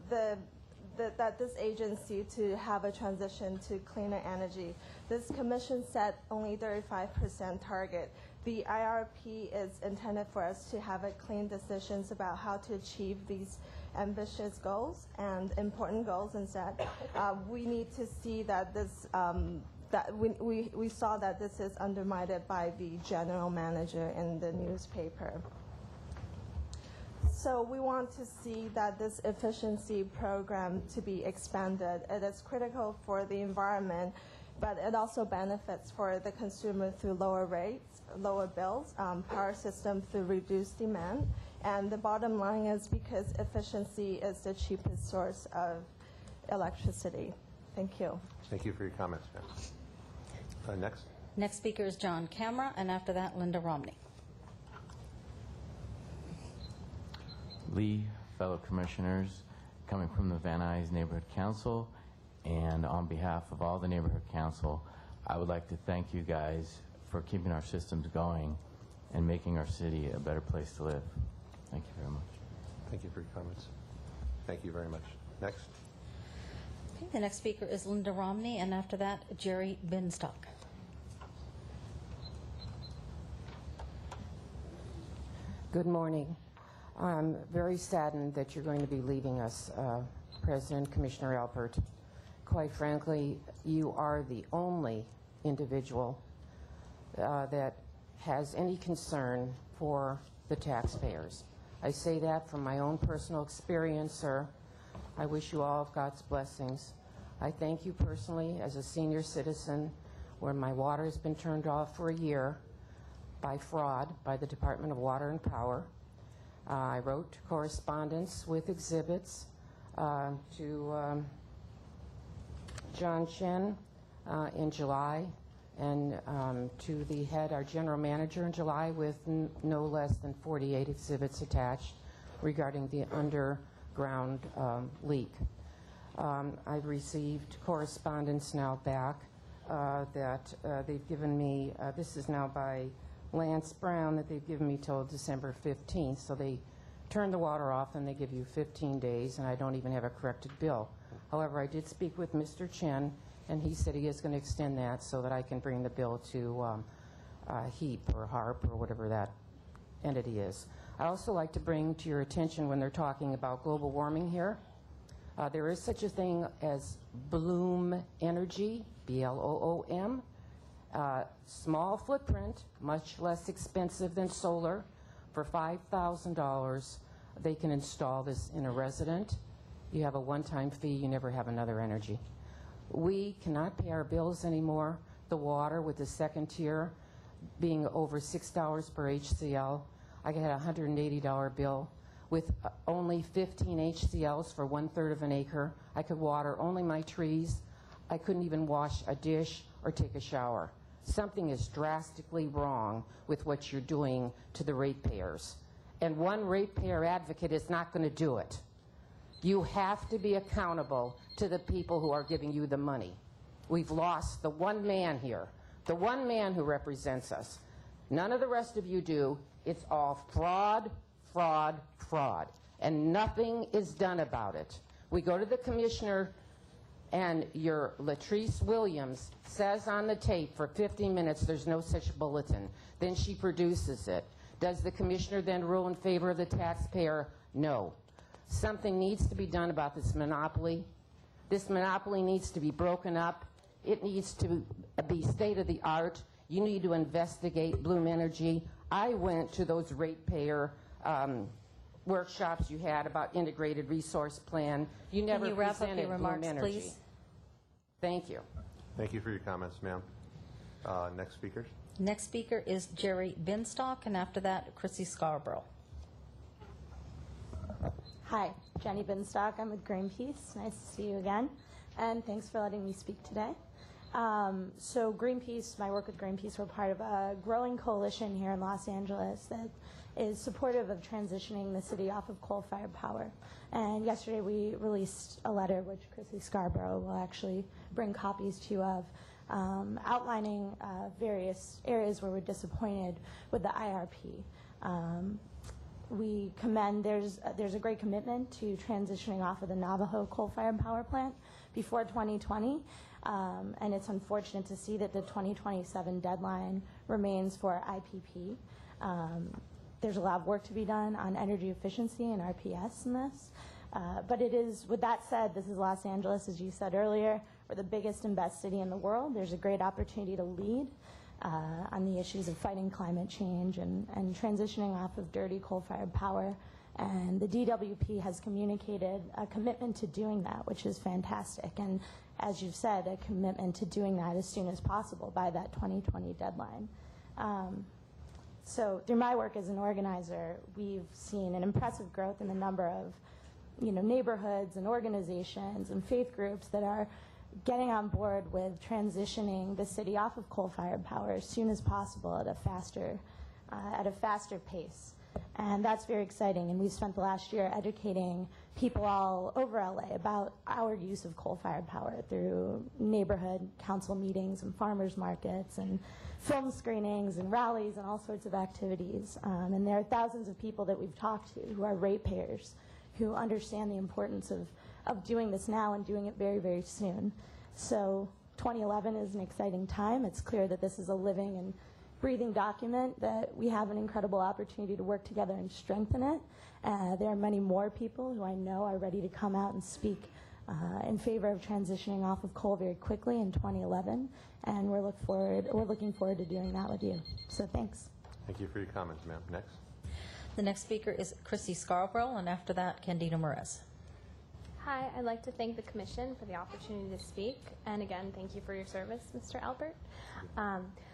that this agency to have a transition to cleaner energy. This commission set only 35% target. The IRP is intended for us to have a clean decisions about how to achieve these ambitious goals and important goals instead. We need to see that this that we saw that this is undermined by the general manager in the newspaper. So we want to see that this efficiency program to be expanded. It is critical for the environment, but it also benefits for the consumer through lower rates, lower bills, power system through reduced demand. And the bottom line is because efficiency is the cheapest source of electricity. Thank you. Thank you for your comments, ma'am. Next. Next speaker is John Camera, and after that, Linda Romney. Lee, fellow commissioners, coming from the Van Nuys Neighborhood Council, and on behalf of all the Neighborhood Council, I would like to thank you guys for keeping our systems going and making our city a better place to live. Thank you very much. Thank you for your comments. Thank you very much. Next. Okay, the next speaker is Linda Romney, and after that, Jerry Binstock. Good morning. I'm very saddened that you're going to be leaving us, President Commissioner Alpert. Quite frankly, you are the only individual that has any concern for the taxpayers. I say that from my own personal experience, sir. I wish you all of God's blessings. I thank you personally as a senior citizen where my water has been turned off for a year by fraud by the Department of Water and Power. I wrote correspondence with exhibits to John Chen in July and to the head, our general manager in July, with no less than 48 exhibits attached regarding the underground leak. I've received correspondence now back that they've given me, this is now by Lance Brown, that they've given me till December 15th. So they turn the water off and they give you 15 days, and I don't even have a corrected bill. However, I did speak with Mr. Chen, and he said he is going to extend that so that I can bring the bill to HEAP or HARP or whatever that entity is. I also like to bring to your attention when they're talking about global warming here, there is such a thing as Bloom Energy, B-L-O-O-M, small footprint, much less expensive than solar. For $5,000, they can install this in a resident. You have a one-time fee. You never have another energy. We cannot pay our bills anymore. The water with the second tier being over $6 per HCL. I got a $180 bill with only 15 HCLs for 1/3 of an acre. I could water only my trees. I couldn't even wash a dish or take a shower. Something is drastically wrong with what you're doing to the ratepayers. And one ratepayer advocate is not going to do it. You have to be accountable to the people who are giving you the money. We've lost the one man here, the one man who represents us. None of the rest of you do. It's all fraud, fraud, fraud. And nothing is done about it. We go to the commissioner, and your Latrice Williams says on the tape for 50 minutes there's no such bulletin. Then she produces it. Does the commissioner then rule in favor of the taxpayer? No. Something needs to be done about this monopoly. This monopoly needs to be broken up. It needs to be state-of-the-art. You need to investigate Bloom Energy. I went to those ratepayer workshops you had about integrated resource plan. You never Can you wrap up presented your Bloom remarks, Energy. please? Thank you. Thank you for your comments, ma'am. Next speakers. Next speaker is Jerry Binstock, and after that, Chrissy Scarborough. Hi, Jenny Binstock. I'm with Greenpeace. Nice to see you again, and thanks for letting me speak today. So Greenpeace, my work with Greenpeace, we're part of a growing coalition here in Los Angeles that is supportive of transitioning the city off of coal-fired power. And yesterday we released a letter, which Chrissy Scarborough will actually bring copies to you of, outlining various areas where we're disappointed with the IRP. We commend, there's a great commitment to transitioning off of the Navajo coal-fired power plant before 2020, and it's unfortunate to see that the 2027 deadline remains for IPP. There's a lot of work to be done on energy efficiency and RPS in this, but it is, with that said, this is Los Angeles, as you said earlier. We're the biggest and best city in the world. There's a great opportunity to lead on the issues of fighting climate change and transitioning off of dirty coal-fired power. And the DWP has communicated a commitment to doing that, which is fantastic. And as you've said, a commitment to doing that as soon as possible by that 2020 deadline. So through my work as an organizer, we've seen an impressive growth in the number of neighborhoods and organizations and faith groups that are getting on board with transitioning the city off of coal-fired power as soon as possible at a faster pace. And that's very exciting. And we've spent the last year educating people all over LA about our use of coal-fired power through neighborhood council meetings and farmers markets and film screenings and rallies and all sorts of activities. And there are thousands of people that we've talked to who are ratepayers who understand the importance of doing this now and doing it very, very soon. So 2011 is an exciting time. It's clear that this is a living and breathing document, that we have an incredible opportunity to work together and strengthen it. There are many more people who I know are ready to come out and speak in favor of transitioning off of coal very quickly in 2011, and we're looking forward to doing that with you. So thanks. Thank you for your comments, ma'am. Next. The next speaker is Chrissy Scarborough, and after that, Candida Merez. Hi, I'd like to thank the Commission for the opportunity to speak, and again, thank you for your service, Mr. Albert.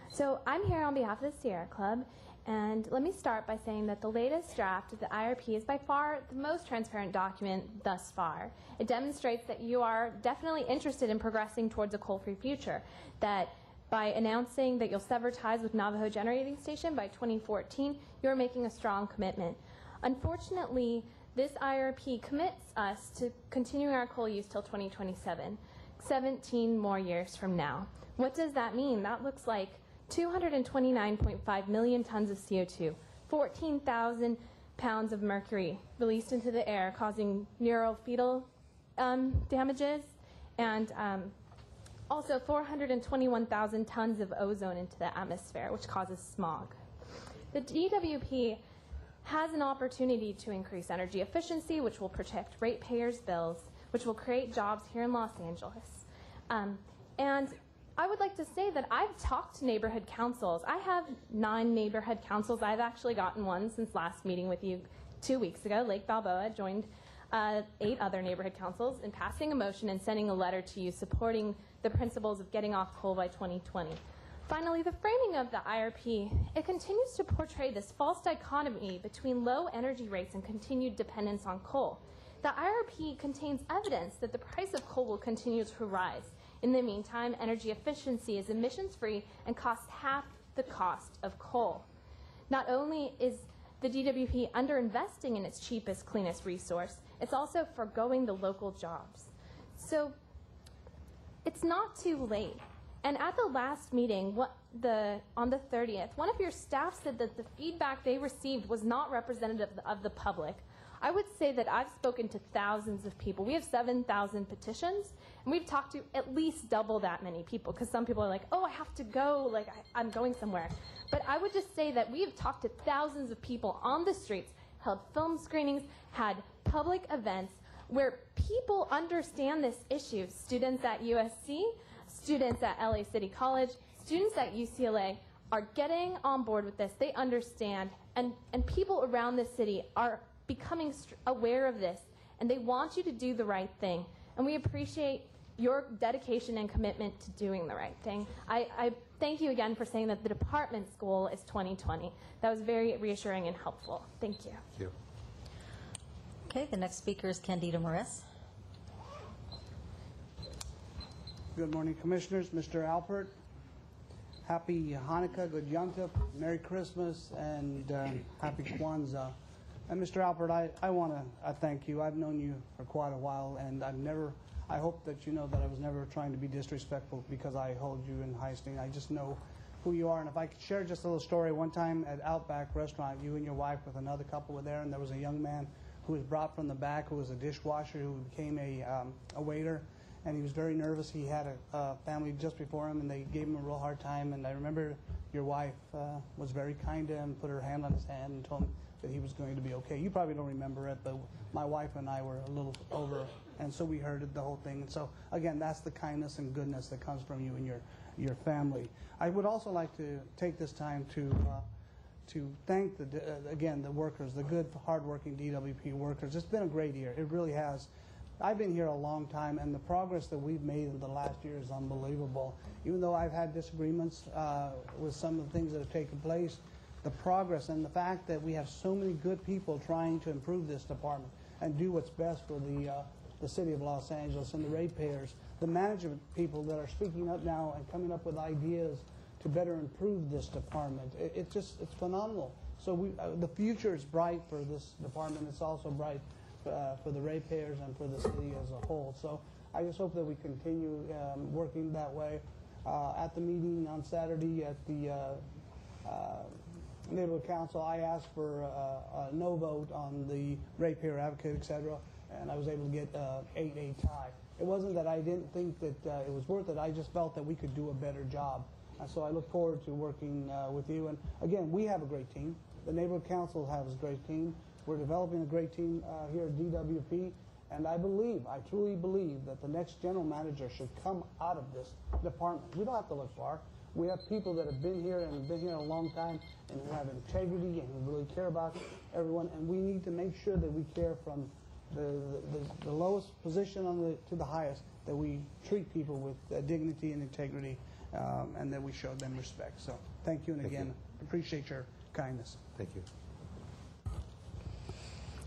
So I'm here on behalf of the Sierra Club, and let me start by saying that the latest draft of the IRP is by far the most transparent document thus far. It demonstrates that you are definitely interested in progressing towards a coal-free future, that by announcing that you'll sever ties with Navajo Generating Station by 2014, you're making a strong commitment. Unfortunately, this IRP commits us to continuing our coal use till 2027, 17 more years from now. What does that mean? That looks like 229.5 million tons of CO2, 14,000 pounds of mercury released into the air, causing neurofetal damages, and also 421,000 tons of ozone into the atmosphere, which causes smog. The DWP has an opportunity to increase energy efficiency, which will protect ratepayers' bills, which will create jobs here in Los Angeles. And I would like to say that I've talked to neighborhood councils. I have 9 neighborhood councils. I've actually gotten one since last meeting with you 2 weeks ago. Lake Balboa joined 8 other neighborhood councils in passing a motion and sending a letter to you supporting the principles of getting off coal by 2020. Finally, the framing of the IRP, it continues to portray this false dichotomy between low energy rates and continued dependence on coal. The IRP contains evidence that the price of coal will continue to rise. In the meantime, energy efficiency is emissions-free and costs half the cost of coal. Not only is the DWP underinvesting in its cheapest, cleanest resource. It's also forgoing the local jobs. So it's not too late. And at the last meeting, on the 30th, one of your staff said that the feedback they received was not representative of the public. I would say that I've spoken to thousands of people. We have 7,000 petitions, and we've talked to at least double that many people, because some people are like, oh, I have to go, like I'm going somewhere. But I would just say that we have talked to thousands of people on the streets, held film screenings, had public events where people understand this issue. Students at USC, students at LA City College, students at UCLA are getting on board with this. They understand, and people around the city are becoming aware of this, and they want you to do the right thing. And we appreciate your dedication and commitment to doing the right thing. I thank you again for saying that the department's goal is 2020. That was very reassuring and helpful. Thank you. Thank you. Okay, the next speaker is Candida Moraes. Good morning, Commissioners. Mr. Alpert, happy Hanukkah, good Yom Tov, Merry Christmas, and happy Kwanzaa. And Mr. Alpert, I want to thank you. I've known you for quite a while, and I hope that you know that I was never trying to be disrespectful because I hold you in high esteem. I just know who you are. And if I could share just a little story, one time at Outback Restaurant, you and your wife with another couple were there, and there was a young man who was brought from the back who was a dishwasher who became a waiter. And he was very nervous. He had a family just before him, and they gave him a real hard time. And I remember your wife was very kind to him, put her hand on his hand, and told him that he was going to be okay. You probably don't remember it, but my wife and I were a little over, and so we heard the whole thing. And so, again, that's the kindness and goodness that comes from you and your family. I would also like to take this time to thank, again, the workers, the good, hardworking DWP workers. It's been a great year. It really has. I've been here a long time, and the progress that we've made in the last year is unbelievable. Even though I've had disagreements with some of the things that have taken place, the progress and the fact that we have so many good people trying to improve this department and do what's best for the city of Los Angeles and the ratepayers, the management people that are speaking up now and coming up with ideas to better improve this department. It's phenomenal. So the future is bright for this department. It's also bright for the ratepayers and for the city as a whole. So I just hope that we continue working that way. At the meeting on Saturday at the Neighborhood Council, I asked for a no vote on the ratepayer advocate, etc., and I was able to get 8-8 tie. It wasn't that I didn't think that it was worth it. I just felt that we could do a better job. So I look forward to working with you. And again, we have a great team. The Neighborhood Council has a great team. We're developing a great team here at DWP, and I truly believe that the next general manager should come out of this department. We don't have to look far. We have people that have been here and been here a long time and who have integrity and who really care about everyone, and we need to make sure that we care from the lowest position to the highest, that we treat people with dignity and integrity, and that we show them respect. So thank you, and again, appreciate your kindness. Thank you.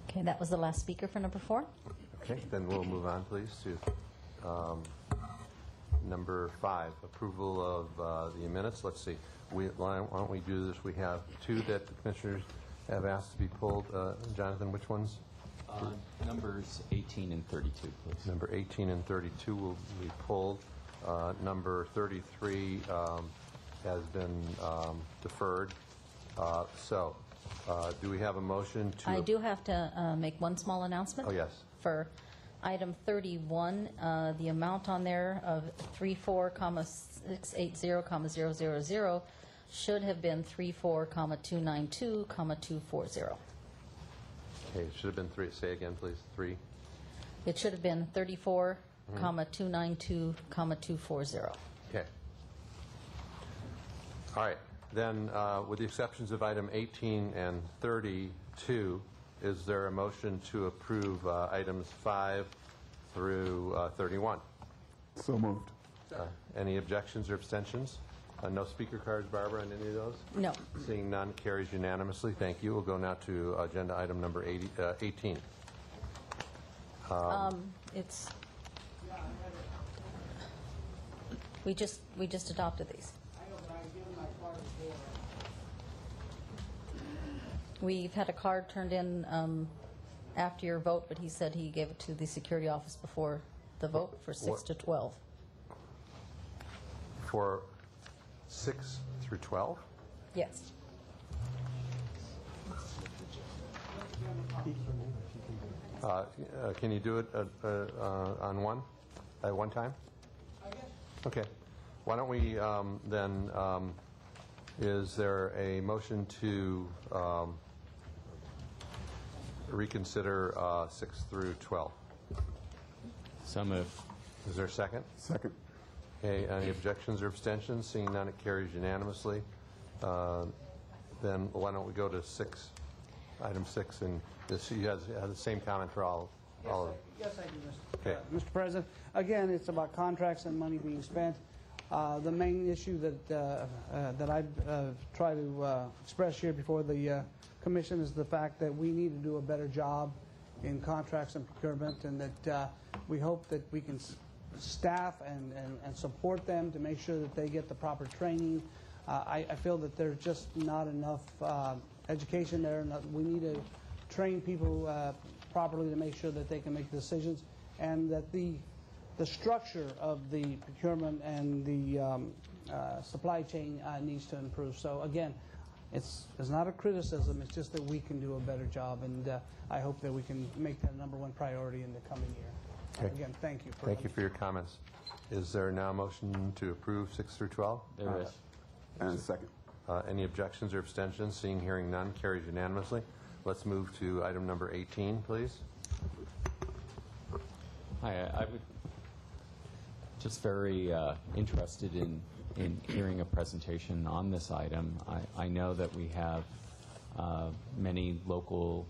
Okay, that was the last speaker for number 4. Okay, then we'll move on, please, to number 5, approval of the minutes. Let's see. Why don't we do this? We have 2 that the commissioners have asked to be pulled. Jonathan, which ones? Numbers 18 and 32, please. Number 18 and 32 will be pulled. Number 33 has been deferred. Do we have a motion to... I do have to make one small announcement. Oh, yes. For item 31, the amount on there of 34,680,000 should have been 34,292,240. Okay, it should have been 3. Say again, please. 3. It should have been 34,292,240. Okay. All right. Then, with the exceptions of item 18 and 32, is there a motion to approve items 5 through 31? So moved. Any objections or abstentions? No speaker cards, Barbara, on any of those? No. Seeing none, carries unanimously. Thank you. We'll go now to agenda item number 18. We just adopted these. We've had a card turned in after your vote, but he said he gave it to the security office before the vote for 6 to 12. For 6 through 12? Yes. Can you do it on one, at one time? Okay. Why don't we then, is there a motion to reconsider 6 through 12? So moved. Is there a second? Second. Okay, any objections or abstentions? Seeing none, it carries unanimously. Then why don't we go to 6, item 6, and this, you have the same comment for all of them. Yes, I do, Okay. Mr. President. Again, it's about contracts and money being spent. The main issue that I try to express here before the Commission is the fact that we need to do a better job in contracts and procurement, and that we hope that we can staff and support them to make sure that they get the proper training. I feel that there's just not enough education there. We need to train people properly to make sure that they can make decisions, and that the structure of the procurement and the supply chain needs to improve. So again, it's not a criticism, it's just that we can do a better job, and I hope that we can make that #1 priority in the coming year. Okay. Again, thank you. Thank you for your comments. Is there now a motion to approve 6 through 12? There is. And second. Any objections or abstentions? Seeing, hearing none, carries unanimously. Let's move to item number 18, please. Hi, I would just very interested in hearing a presentation on this item. I know that we have many local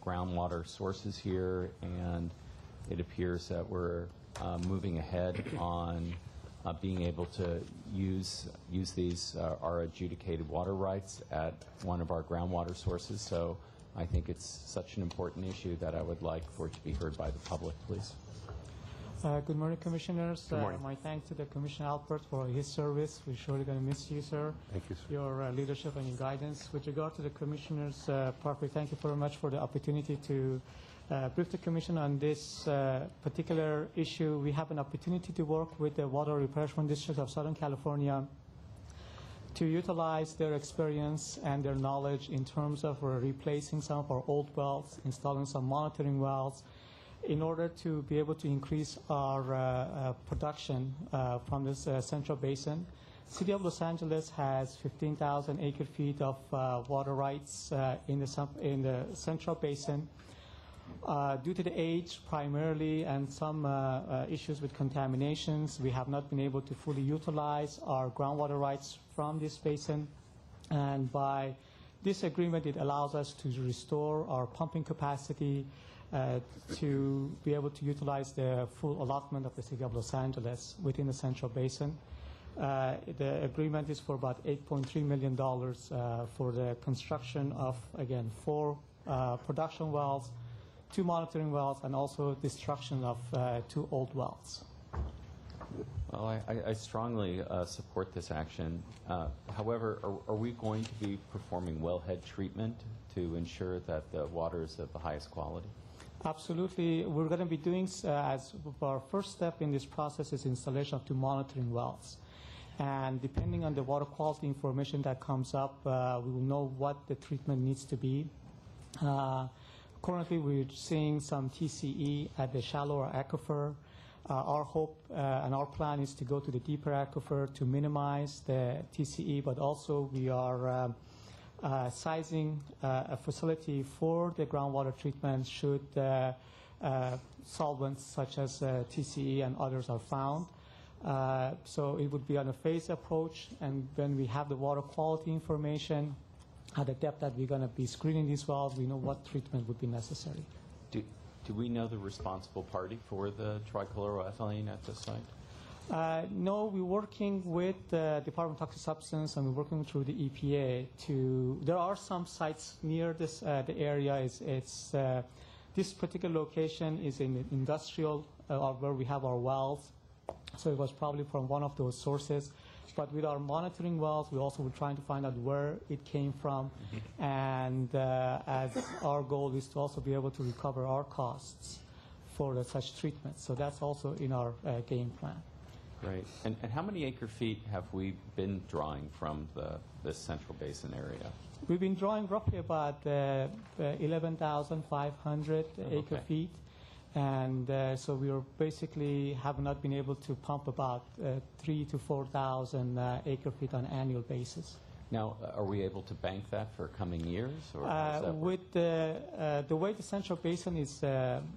groundwater sources here, and it appears that we're moving ahead on being able to use these our adjudicated water rights at one of our groundwater sources. So I think it's such an important issue that I would like for it to be heard by the public, please. Good morning, Commissioners. Good morning. My thanks to the Commissioner Alpert for his service. We're surely going to miss you, sir. Thank you, sir. Your leadership and your guidance. With regard to the Commissioners, Parker, thank you very much for the opportunity to brief the Commission on this particular issue. We have an opportunity to work with the Water Replacement District of Southern California to utilize their experience and their knowledge in terms of replacing some of our old wells, installing some monitoring wells, in order to be able to increase our production from this central basin. City of Los Angeles has 15,000 acre-feet of water rights in the central basin. Due to the age primarily and some issues with contaminations, we have not been able to fully utilize our groundwater rights from this basin. And by this agreement, it allows us to restore our pumping capacity to be able to utilize the full allotment of the City of Los Angeles within the Central Basin. The agreement is for about $8.3 million for the construction of, again, 4 production wells, 2 monitoring wells, and also destruction of 2 old wells. Well, I strongly support this action. However, are we going to be performing wellhead treatment to ensure that the water is of the highest quality? Absolutely. We're going to be doing, as our first step in this process is installation of 2 monitoring wells. And depending on the water quality information that comes up, we will know what the treatment needs to be. Currently, we're seeing some TCE at the shallower aquifer. Our hope and our plan is to go to the deeper aquifer to minimize the TCE, but also we are sizing a facility for the groundwater treatment should solvents such as TCE and others are found. So it would be on a phased approach, and when we have the water quality information at the depth that we're going to be screening these wells, we know what treatment would be necessary. Do we know the responsible party for the trichloroethylene at this site? No, we're working with the Department of Toxic Substance, and we're working through the EPA to. There are some sites near this the area. This particular location is in industrial where we have our wells, so it was probably from one of those sources. But with our monitoring wells, we also were trying to find out where it came from, and as our goal is to also be able to recover our costs for such treatment. So that's also in our game plan. Great. And how many acre feet have we been drawing from this central basin area? We've been drawing roughly about 11,500 acre feet. And so we basically have not been able to pump about 3,000 to 4,000 acre feet on an annual basis. Now, are we able to bank that for coming years? Or how does that work? With the way the Central Basin is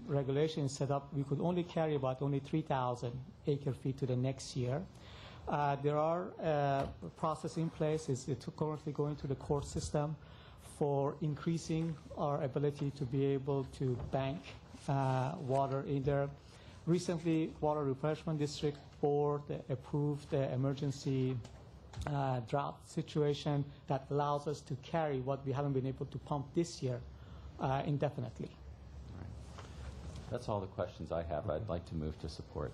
regulation is set up, we could only carry about only 3,000 acre feet to the next year. There are process in place. It's currently going to the court system for increasing our ability to be able to bank water in there. Recently, Water Refreshment District Board approved the emergency drought situation that allows us to carry what we haven't been able to pump this year indefinitely. Right. That's all the questions I have. I'd like to move to support.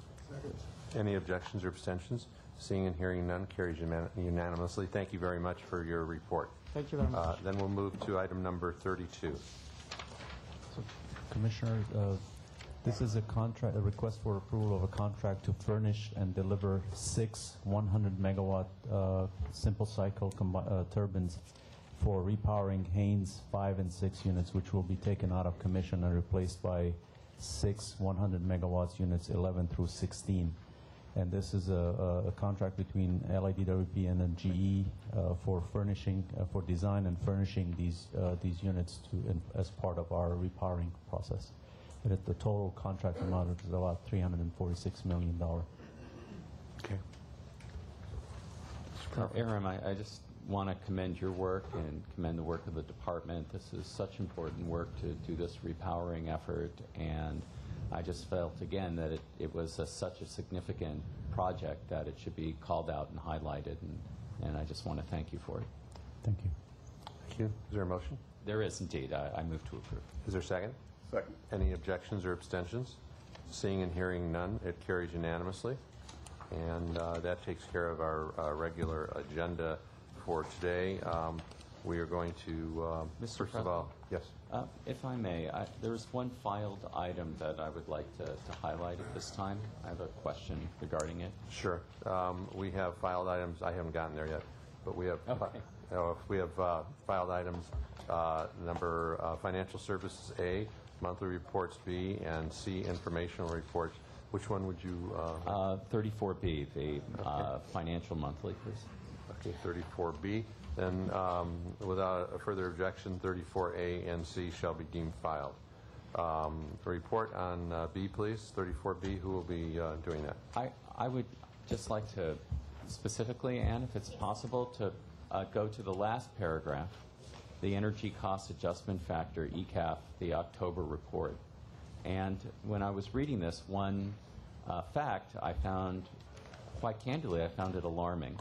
Any objections or abstentions? Seeing and hearing none, carries unanimously. Thank you very much for your report. Thank you very much. Then we'll move to item number 32. So, Commissioner, this is a request for approval of a contract to furnish and deliver 6 100-megawatt simple cycle turbines for repowering Haynes 5 and 6 units, which will be taken out of commission and replaced by 6 100 megawatts units 11 through 16. And this is a contract between LIDWP and GE for furnishing, for design and furnishing these units as part of our repowering process. And the total contract amount is about $346 million. Okay. Aram, I just want to commend your work and commend the work of the department. This is such important work to do this repowering effort, and I just felt again that it was such a significant project that it should be called out and highlighted, and I just want to thank you for it. Thank you. Thank you. Is there a motion? There is indeed. I move to approve. Is there a second? Second. Any objections or abstentions? Seeing and hearing none, it carries unanimously. And that takes care of our regular agenda for today. We are going to, Mr. first of all, yes. If I may, there's one filed item that I would like to highlight at this time. I have a question regarding it. Sure. We have filed items. I haven't gotten there yet, but we have filed items number financial services A, monthly reports B, and C, informational reports. Which one would you? 34B, the financial monthly, please. Okay, 34B. Then, without a further objection, 34A and C shall be deemed filed. Report on B, please. 34B. Who will be doing that? I would just like to specifically, Ann, if it's possible, to go to the last paragraph, the Energy Cost Adjustment Factor, ECAF, the October report. And when I was reading this, one fact I found, quite candidly, I found it alarming.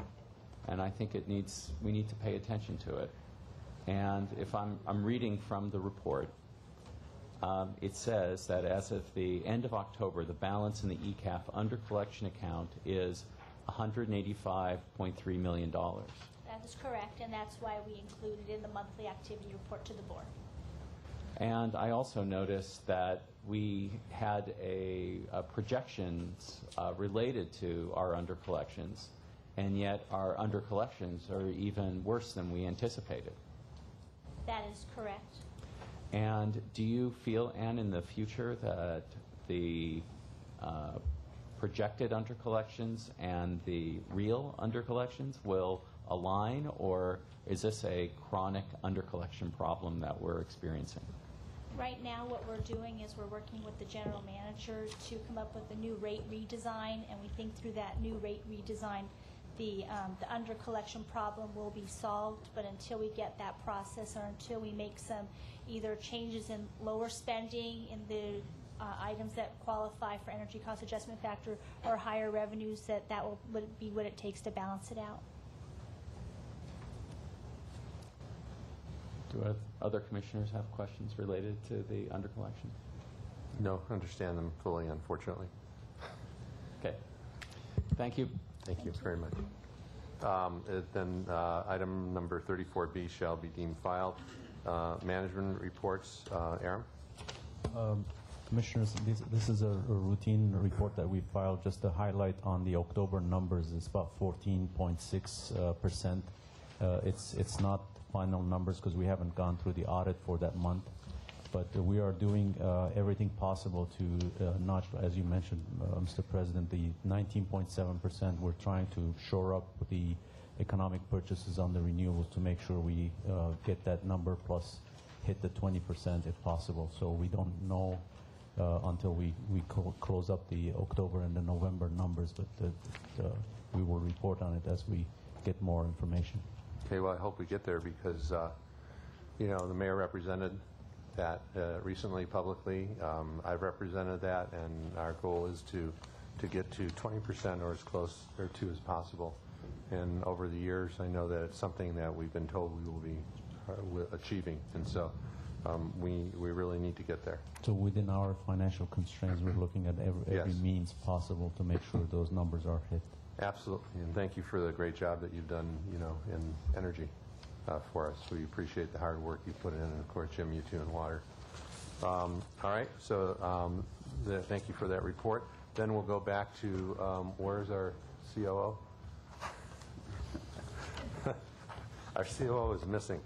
And I think we need to pay attention to it. And if I'm reading from the report, it says that as of the end of October, the balance in the ECAF under collection account is $185.3 million. That is correct, and that's why we included in the monthly activity report to the board. And I also noticed that we had a projections related to our under collections, and yet our under collections are even worse than we anticipated. That is correct. And do you feel, Ann, in the future that the projected under collections and the real under collections will align, or is this a chronic under collection problem that we're experiencing? Right now, what we're doing is we're working with the general manager to come up with a new rate redesign, and we think through that new rate redesign, the under collection problem will be solved. But until we get that process, or until we make some either changes in lower spending in the items that qualify for energy cost adjustment factor, or higher revenues, that will be what it takes to balance it out. Do other commissioners have questions related to the under collection? No, understand them fully, unfortunately. Okay. Thank you. Thank you very much. Then item number 34B shall be deemed filed. Management reports, Aaron? Commissioners, this is a routine report that we filed. Just to highlight on the October numbers, it's about 14.6%. It's not final numbers because we haven't gone through the audit for that month. But we are doing everything possible to notch, as you mentioned, Mr. President, the 19.7%. We're trying to shore up the economic purchases on the renewables to make sure we get that number plus hit the 20% if possible. So we don't know until we close up the October and the November numbers, but we will report on it as we get more information. Okay, well, I hope we get there because, you know, the mayor represented that recently publicly. I've represented that, and our goal is to get to 20% or as close or to as possible. And over the years, I know that it's something that we've been told we will be achieving, and so we really need to get there. So within our financial constraints, we're looking at every means possible to make sure those numbers are hit. Absolutely, and thank you for the great job that you've done, you know, in energy for us. We appreciate the hard work you put in, and of course, Jim, you too, in water. All right, so thank you for that report. Then we'll go back to where's our COO? Our COO is missing.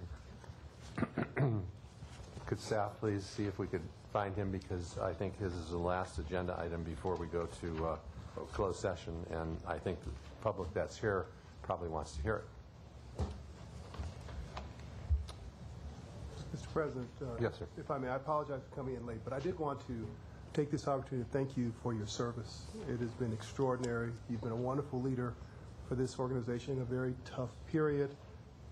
Could staff please see if we could find him, because I think his is the last agenda item before we go to closed session, and I think the public that's here probably wants to hear it. Mr. President, yes, sir. If I may, I apologize for coming in late, but I did want to take this opportunity to thank you for your service. It has been extraordinary. You've been a wonderful leader for this organization in a very tough period.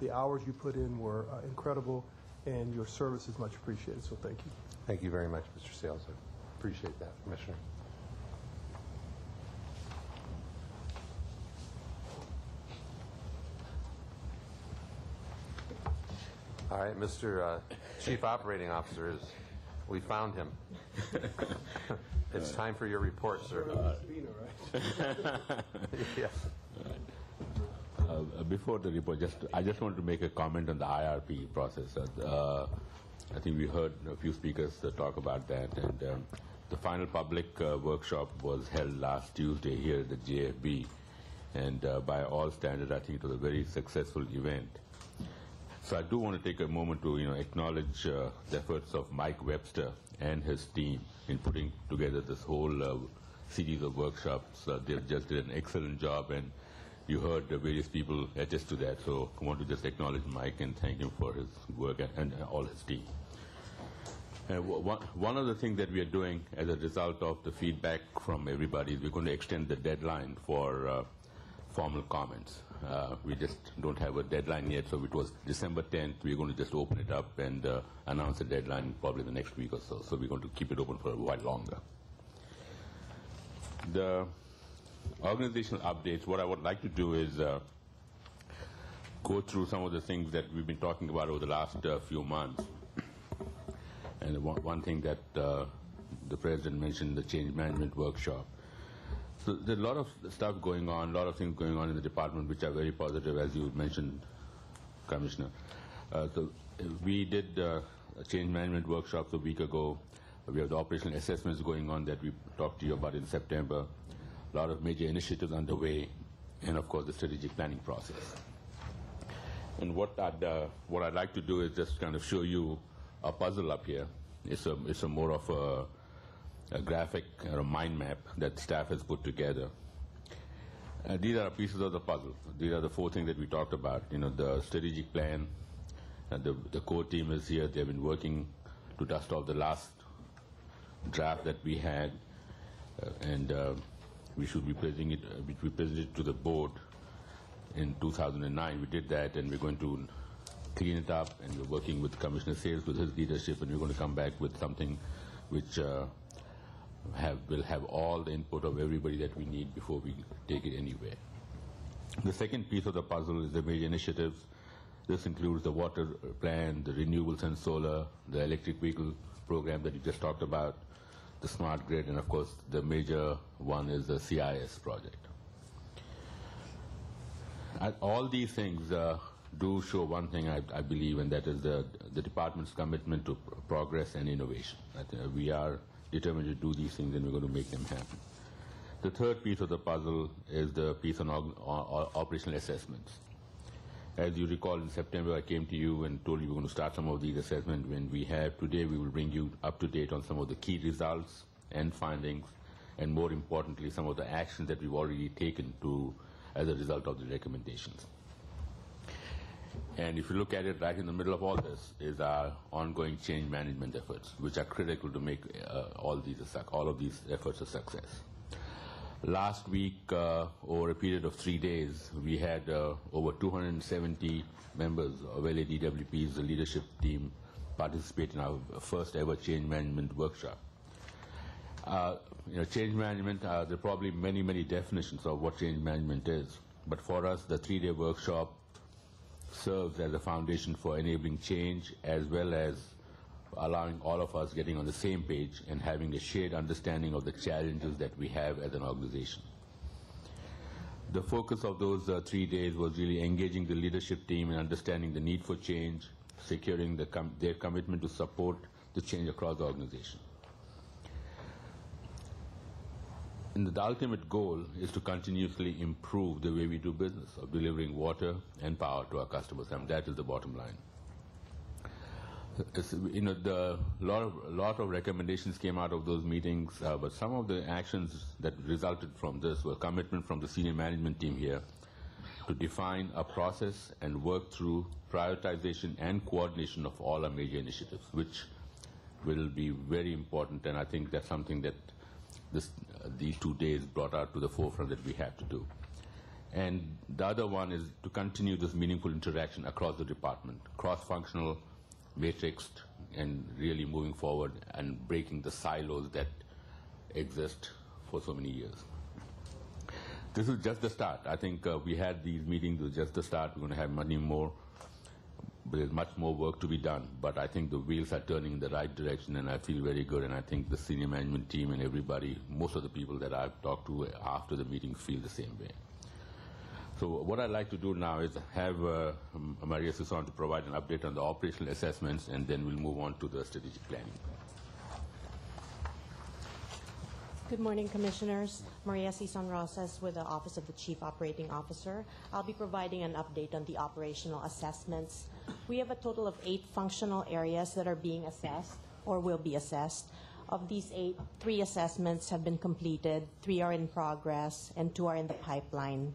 The hours you put in were incredible, and your service is much appreciated, so thank you. Thank you very much, Mr. Sales. I appreciate that, Commissioner. All right, Mr. Chief Operating Officer, we found him. It's time for your report, sir. Yes. Before the report, I just want to make a comment on the IRP process. I think we heard a few speakers talk about that, and the final public workshop was held last Tuesday here at the JFB, and by all standards, I think it was a very successful event. So I do want to take a moment to acknowledge the efforts of Mike Webster and his team in putting together this whole series of workshops. They just did an excellent job, and you heard the various people attest to that. So I want to just acknowledge Mike and thank him for his work and all his team. One of the things that we are doing as a result of the feedback from everybody is we're going to extend the deadline for formal comments. We just don't have a deadline yet, so it was December 10th. We're going to just open it up and announce a deadline probably the next week or so. So we're going to keep it open for a while longer. The organizational updates, what I would like to do is go through some of the things that we've been talking about over the last few months. And one thing that the President mentioned, the change management workshop. So there's a lot of stuff going on, a lot of things going on in the department which are very positive, as you mentioned, Commissioner. So we did a change management workshop a week ago. We have the operational assessments going on that we talked to you about in September. A lot of major initiatives underway, and of course the strategic planning process. And what I'd like to do is just kind of show you a puzzle up here. It's a more of a graphic or a mind map that staff has put together. These are pieces of the puzzle. These are the four things that we talked about. The strategic plan. The core team is here. They've been working to dust off the last draft that we had, and we should be presenting it to the board in 2009. We did that, and we're going to clean it up, and we're working with Commissioner Sales with his leadership, and we're going to come back with something which will have all the input of everybody that we need before we take it anywhere. The second piece of the puzzle is the major initiatives. This includes the water plan, the renewables and solar, the electric vehicle program that you just talked about, the smart grid, and of course the major one is the CIS project. All these things do show one thing, I believe, and that is the department's commitment to progress and innovation. That, we are determined to do these things, and we're going to make them happen. The third piece of the puzzle is the piece on operational assessments. As you recall, in September, I came to you and told you we're going to start some of these assessments. When we have today, we will bring you up to date on some of the key results and findings, and more importantly, some of the actions that we've already taken as a result of the recommendations. And if you look at it, right in the middle of all this is our ongoing change management efforts, which are critical to make all of these efforts a success. Last week, over a period of 3 days, we had over 270 members of LADWP's leadership team participate in our first ever change management workshop. Change management, there are probably many, many definitions of what change management is. But for us, the 3-day workshop serves as a foundation for enabling change, as well as allowing all of us getting on the same page and having a shared understanding of the challenges that we have as an organization. The focus of those 3 days was really engaging the leadership team in understanding the need for change, securing their commitment to support the change across the organization. And the ultimate goal is to continuously improve the way we do business, of delivering water and power to our customers, and that is the bottom line. A lot of recommendations came out of those meetings, but some of the actions that resulted from this were commitment from the senior management team here to define a process and work through prioritization and coordination of all our major initiatives, which will be very important, and I think that's something that these 2 days brought out to the forefront that we have to do. And the other one is to continue this meaningful interaction across the department, cross-functional, matrixed, and really moving forward and breaking the silos that exist for so many years. This is just the start. I think we had these meetings with just the start. We're going to have many more. There's much more work to be done, but I think the wheels are turning in the right direction, and I feel very good, and I think the senior management team and everybody, most of the people that I've talked to after the meeting feel the same way. So what I'd like to do now is have Maria Susan to provide an update on the operational assessments, and then we'll move on to the strategic planning. Good morning, Commissioners. Maria Cison Rosas with the Office of the Chief Operating Officer. I'll be providing an update on the operational assessments. We have a total of 8 functional areas that are being assessed or will be assessed. Of these 8, 3 assessments have been completed, 3 are in progress, and 2 are in the pipeline.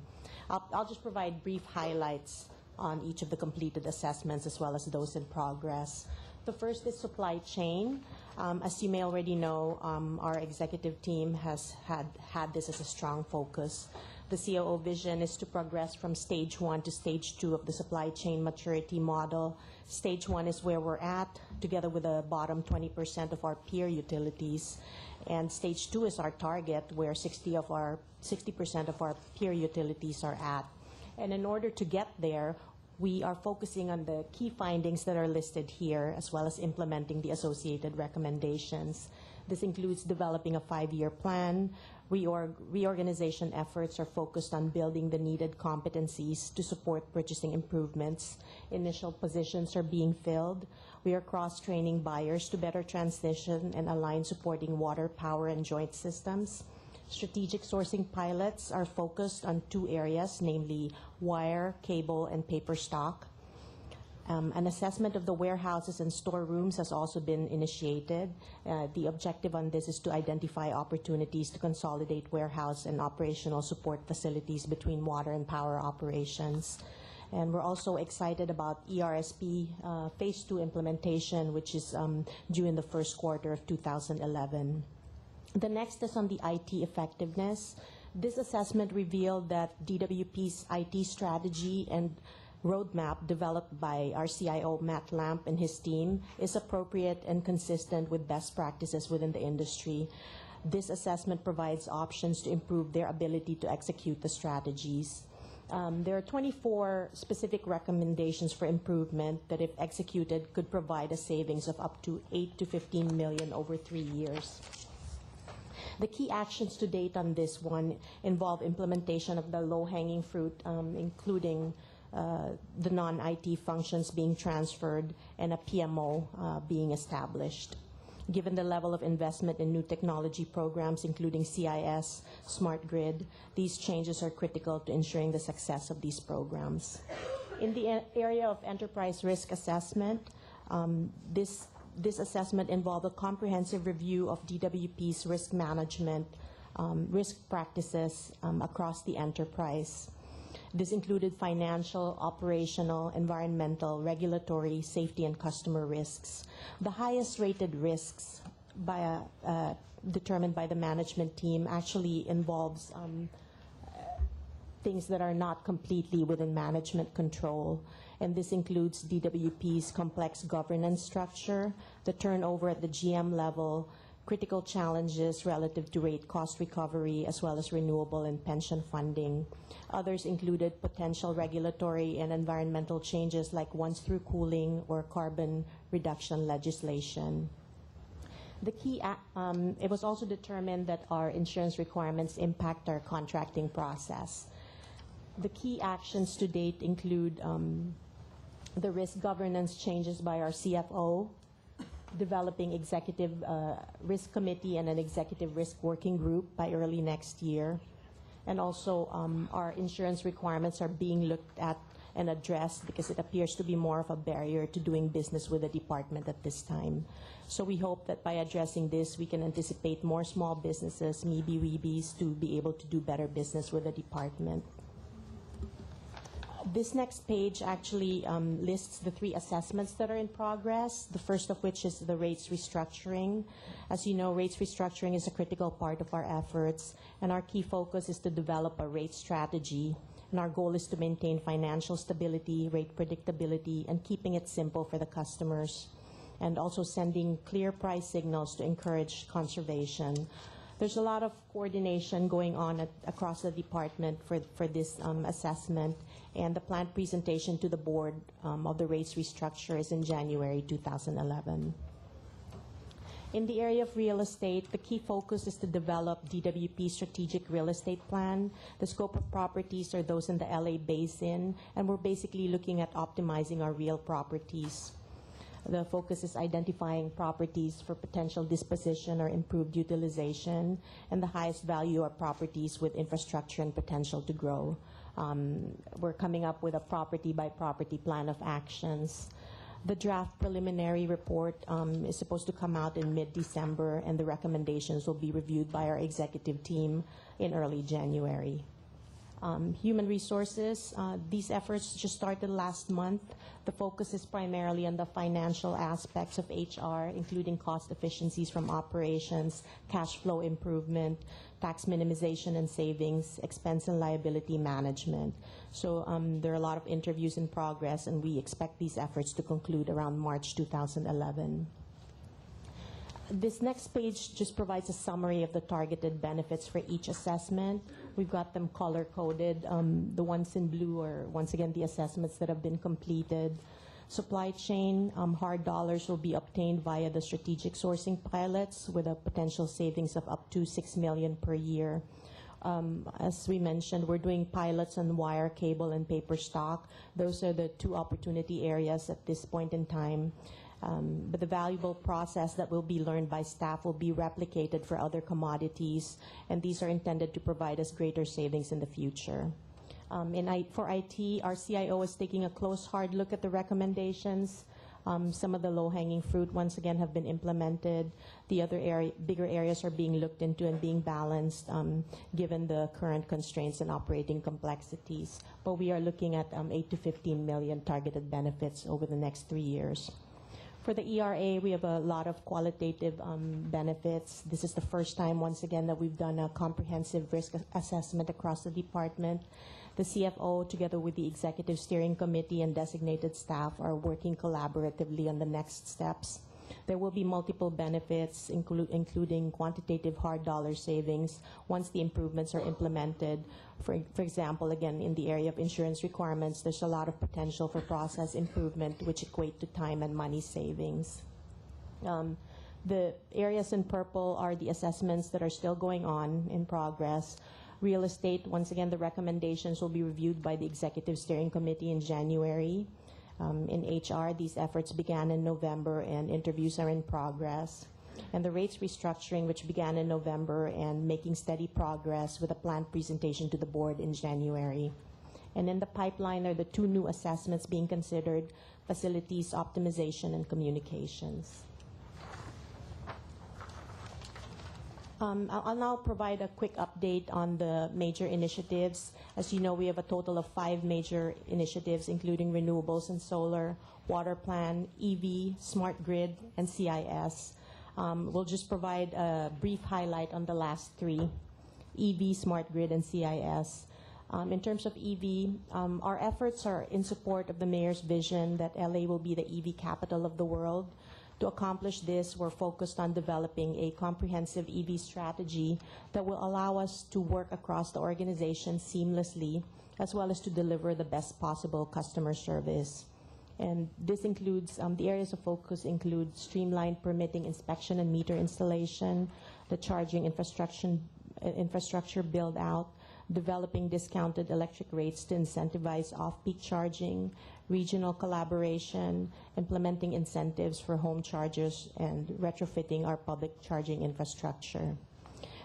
I'll just provide brief highlights on each of the completed assessments as well as those in progress. The first is supply chain. As you may already know, our executive team has had this as a strong focus. The COO vision is to progress from stage 1 to stage 2 of the supply chain maturity model. Stage 1 is where we're at, together with the bottom 20% of our peer utilities. And stage 2 is our target, where 60% of our peer utilities are at. And in order to get there, we are focusing on the key findings that are listed here, as well as implementing the associated recommendations. This includes developing a 5-year plan. Reorganization efforts are focused on building the needed competencies to support purchasing improvements. Initial positions are being filled. We are cross-training buyers to better transition and align supporting water, power, and joint systems. Strategic sourcing pilots are focused on 2 areas, namely wire, cable, and paper stock. An assessment of the warehouses and storerooms has also been initiated. The objective on this is to identify opportunities to consolidate warehouse and operational support facilities between water and power operations. And we're also excited about ERSP Phase 2 implementation, which is due in the first quarter of 2011. The next is on the IT effectiveness. This assessment revealed that DWP's IT strategy and roadmap developed by our CIO, Matt Lamp, and his team is appropriate and consistent with best practices within the industry. This assessment provides options to improve their ability to execute the strategies. There are 24 specific recommendations for improvement that, if executed, could provide a savings of up to $8 to $15 million over 3 years. The key actions to date on this one involve implementation of the low-hanging fruit, including the non-IT functions being transferred and a PMO being established. Given the level of investment in new technology programs, including CIS, Smart Grid, these changes are critical to ensuring the success of these programs. In the area of enterprise risk assessment, this assessment involved a comprehensive review of DWP's risk management, risk practices across the enterprise. This included financial, operational, environmental, regulatory, safety, and customer risks. The highest rated risks determined by the management team actually involves things that are not completely within management control. And this includes DWP's complex governance structure, the turnover at the GM level, critical challenges relative to rate cost recovery, as well as renewable and pension funding. Others included potential regulatory and environmental changes like once-through cooling or carbon reduction legislation. It was also determined that our insurance requirements impact our contracting process. The key actions to date include the risk governance changes by our CFO, developing executive risk committee and an executive risk working group by early next year. And also our insurance requirements are being looked at and addressed because it appears to be more of a barrier to doing business with the department at this time. So we hope that by addressing this, we can anticipate more small businesses, maybe-weebies, to be able to do better business with the department. This next page actually lists the 3 assessments that are in progress, the first of which is the rates restructuring. As you know, rates restructuring is a critical part of our efforts, and our key focus is to develop a rate strategy. And our goal is to maintain financial stability, rate predictability, and keeping it simple for the customers, and also sending clear price signals to encourage conservation. There's a lot of coordination going on across the department for this assessment, and the planned presentation to the board of the rates restructure is in January 2011. In the area of real estate, the key focus is to develop DWP's strategic real estate plan. The scope of properties are those in the LA Basin, and we're basically looking at optimizing our real properties. The focus is identifying properties for potential disposition or improved utilization, and the highest value are properties with infrastructure and potential to grow. We're coming up with a property-by-property plan of actions. The draft preliminary report is supposed to come out in mid-December, and the recommendations will be reviewed by our executive team in early January. Human resources, these efforts just started last month. The focus is primarily on the financial aspects of HR, including cost efficiencies from operations, cash flow improvement, tax minimization and savings, expense and liability management. So there are a lot of interviews in progress, and we expect these efforts to conclude around March 2011. This next page just provides a summary of the targeted benefits for each assessment. We've got them color-coded. The ones in blue are, once again, the assessments that have been completed. Supply chain, hard dollars will be obtained via the strategic sourcing pilots with a potential savings of up to $6 million per year. As we mentioned, we're doing pilots on wire, cable, and paper stock. Those are the 2 opportunity areas at this point in time. But the valuable process that will be learned by staff will be replicated for other commodities, and these are intended to provide us greater savings in the future. For IT, our CIO is taking a close, hard look at the recommendations. Some of the low-hanging fruit, once again, have been implemented. The other bigger areas are being looked into and being balanced given the current constraints and operating complexities. But we are looking at 8 to 15 million targeted benefits over the next 3 years. For the ERA, we have a lot of qualitative benefits. This is the first time, once again, that we've done a comprehensive risk assessment across the department. The CFO, together with the Executive Steering Committee and designated staff, are working collaboratively on the next steps. There will be multiple benefits, including quantitative hard dollar savings once the improvements are implemented. For example, again, in the area of insurance requirements, there's a lot of potential for process improvement, which equate to time and money savings. The areas in purple are the assessments that are still going on in progress. Real estate, once again, the recommendations will be reviewed by the Executive Steering Committee in January. In HR, these efforts began in November and interviews are in progress. And the rates restructuring, which began in November and making steady progress with a planned presentation to the board in January. And in the pipeline are the 2 new assessments being considered: facilities optimization and communications. I'll now provide a quick update on the major initiatives. As you know, we have a total of 5 major initiatives, including renewables and solar, water plan, EV, smart grid, and CIS. We'll just provide a brief highlight on the last 3, EV, smart grid, and CIS. In terms of EV, our efforts are in support of the mayor's vision that LA will be the EV capital of the world. To accomplish this, we're focused on developing a comprehensive EV strategy that will allow us to work across the organization seamlessly, as well as to deliver the best possible customer service. And this includes, the areas of focus include streamlined permitting, inspection, and meter installation, the charging infrastructure build-out, developing discounted electric rates to incentivize off-peak charging, regional collaboration, implementing incentives for home chargers, and retrofitting our public charging infrastructure.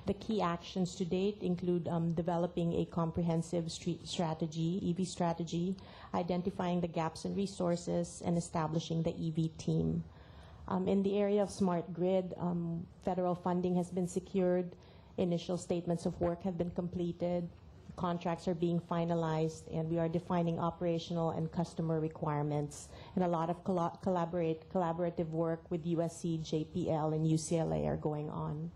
The key actions to date include developing a comprehensive EV strategy, identifying the gaps in resources, and establishing the EV team. In the area of smart grid, federal funding has been secured, initial statements of work have been completed, contracts are being finalized, and we are defining operational and customer requirements. And a lot of collaborative work with USC, JPL, and UCLA are going on.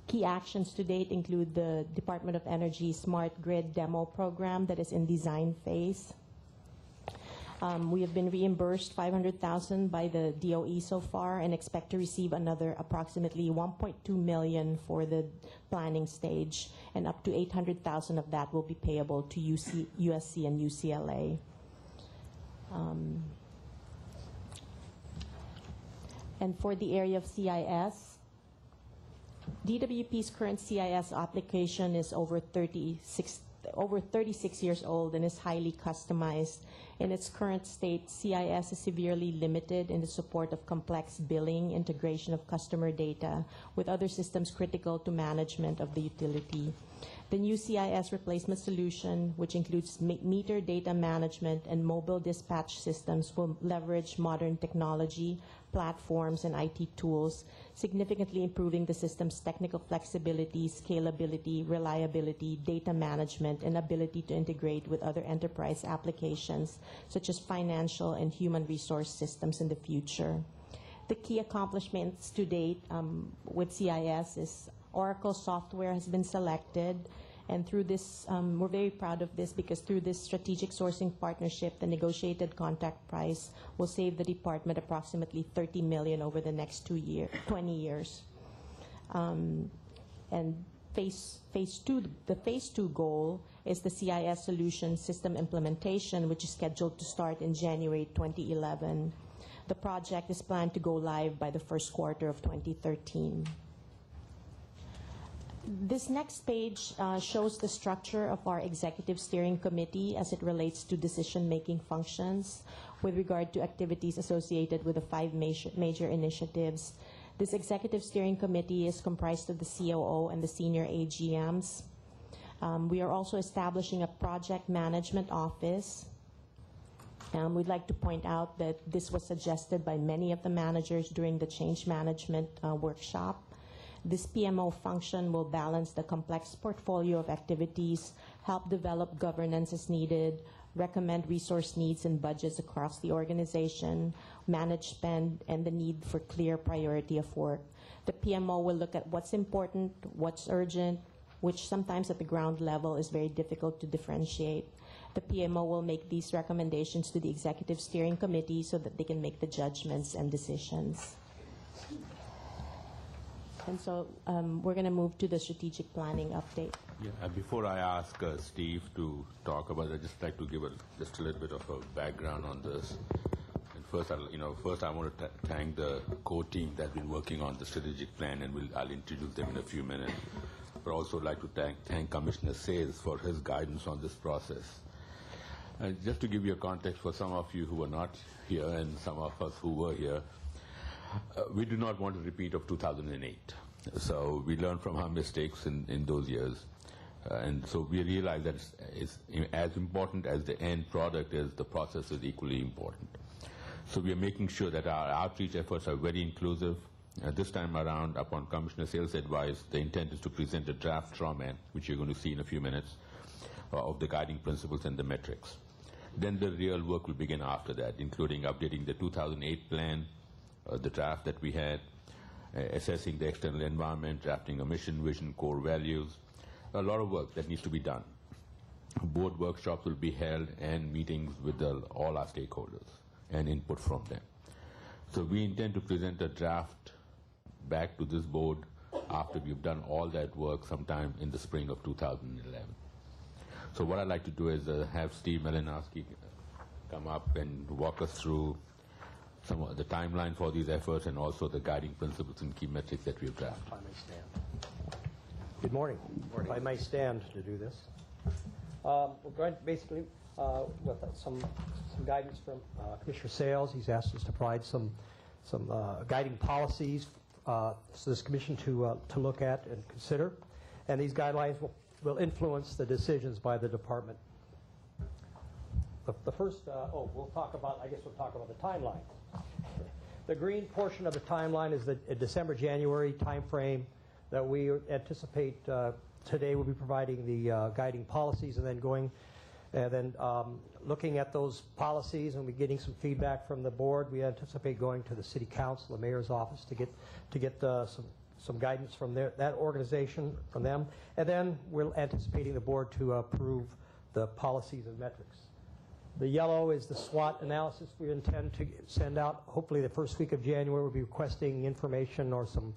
Key actions to date include the Department of Energy Smart Grid Demo Program that is in design phase. We have been reimbursed $500,000 by the DOE so far and expect to receive another approximately $1.2 million for the planning stage, and up to $800,000 of that will be payable to USC and UCLA. And for the area of CIS, DWP's current CIS application is over 36 years old and is highly customized. In its current state, CIS is severely limited in the support of complex billing, integration of customer data with other systems critical to management of the utility. The new CIS replacement solution, which includes meter data management and mobile dispatch systems, will leverage modern technology, platforms, and IT tools, significantly improving the system's technical flexibility, scalability, reliability, data management, and ability to integrate with other enterprise applications, such as financial and human resource systems in the future. The key accomplishments to date with CIS is Oracle software has been selected, and through this, we're very proud of this because through this strategic sourcing partnership, the negotiated contract price will save the department approximately $30 million over the next 20 years. And phase two, the phase 2 goal is the CIS solution system implementation, which is scheduled to start in January 2011. The project is planned to go live by the first quarter of 2013. This next page shows the structure of our executive steering committee as it relates to decision-making functions with regard to activities associated with the 5 major initiatives. This executive steering committee is comprised of the COO and the senior AGMs. We are also establishing a project management office. We'd like to point out that this was suggested by many of the managers during the change management workshop. This PMO function will balance the complex portfolio of activities, help develop governance as needed, recommend resource needs and budgets across the organization, manage spend, and the need for clear priority of work. The PMO will look at what's important, what's urgent, which sometimes at the ground level is very difficult to differentiate. The PMO will make these recommendations to the Executive Steering Committee so that they can make the judgments and decisions. And so we're going to move to the strategic planning update. Yeah, before I ask Steve to talk about it, I'd just like to give just a little bit of a background on this. And first I want to thank the core team that's been working on the strategic plan, and I'll introduce them in a few minutes. But also like to thank Commissioner Sayles for his guidance on this process. Just to give you a context for some of you who were not here and some of us who were here, we do not want a repeat of 2008. So we learned from our mistakes in those years. And so we realize that it's as important as the end product is, the process is equally important. So we are making sure that our outreach efforts are very inclusive. This time around, upon Commissioner Sayles' advice, the intent is to present a draft straw man, which you're going to see in a few minutes, of the guiding principles and the metrics. Then the real work will begin after that, including updating the 2008 plan, the draft that we had, assessing the external environment, drafting a mission, vision, core values. A lot of work that needs to be done. Board workshops will be held and meetings with all our stakeholders and input from them. So we intend to present a draft back to this board after we've done all that work sometime in the spring of 2011. So what I'd like to do is have Steve Malinowski come up and walk us through some of the timeline for these efforts and also the guiding principles and key metrics that we've drafted. If I may stand. Good morning. If I may stand to do this. We're going to basically with some guidance from Commissioner Sayles. He's asked us to provide some guiding policies for this commission to look at and consider. And these guidelines will influence the decisions by the department. The first, we'll talk about the timeline. The green portion of the timeline is the December-January time frame that we anticipate today we'll be providing the guiding policies and then looking at those policies and we're getting some feedback from the board. We anticipate going to the city council, the mayor's office to get some guidance from that organization, from them. And then we're anticipating the board to approve the policies and metrics. The yellow is the SWOT analysis we intend to send out. Hopefully the first week of January we'll be requesting information or some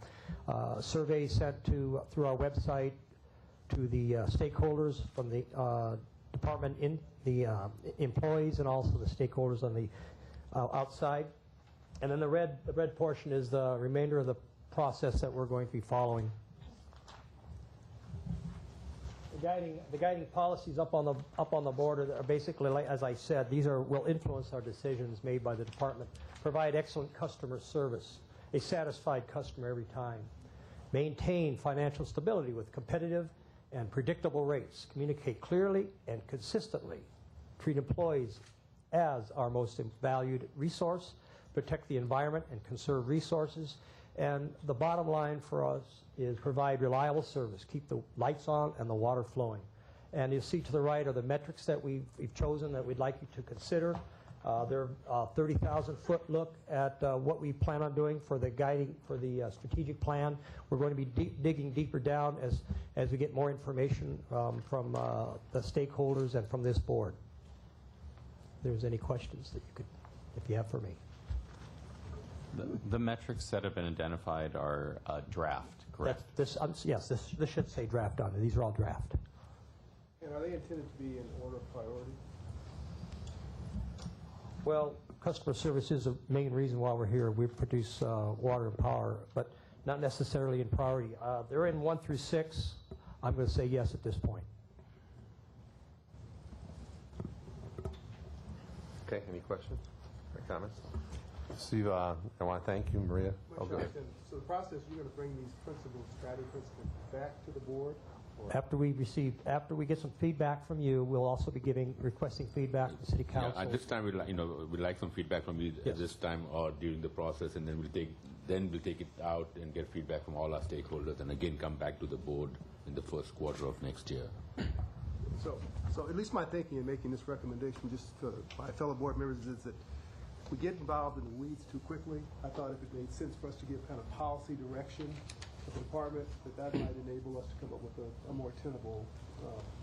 surveys sent through our website to the stakeholders from the department, the employees, and also the stakeholders on the outside. And then the red portion is the remainder of the process that we're going to be following. The guiding policies up on the board are basically, like, as I said, these will influence our decisions made by the department. Provide excellent customer service, a satisfied customer every time. Maintain financial stability with competitive and predictable rates. Communicate clearly and consistently. Treat employees as our most valued resource. Protect the environment and conserve resources. And the bottom line for us is provide reliable service. Keep the lights on and the water flowing. And you see to the right are the metrics that we've chosen that we'd like you to consider. They're 30,000-foot look at what we plan on doing for the strategic plan. We're going to be digging deeper down as we get more information from the stakeholders and from this board. If there's any questions that if you have for me. The metrics that have been identified are draft, correct? Yes, this should say draft on it. These are all draft. And are they intended to be in order of priority? Well, customer service is the main reason why we're here. We produce water and power, but not necessarily in priority. They're in 1 through 6. I'm going to say yes at this point. Okay, any questions or comments? Steve, I want to thank you, Maria. So the process, you're going to bring these principles, guiding principles, back to the board? After we get some feedback from you, we'll also be requesting feedback from the city council. Yeah, at this time, we'd like some feedback from you at this time or during the process, and then we'll take it out and get feedback from all our stakeholders, and again come back to the board in the first quarter of next year. So at least my thinking in making this recommendation, just to my fellow board members, is that we get involved in the weeds too quickly. I thought if it made sense for us to give kind of policy direction to the department, that might enable us to come up with a more tenable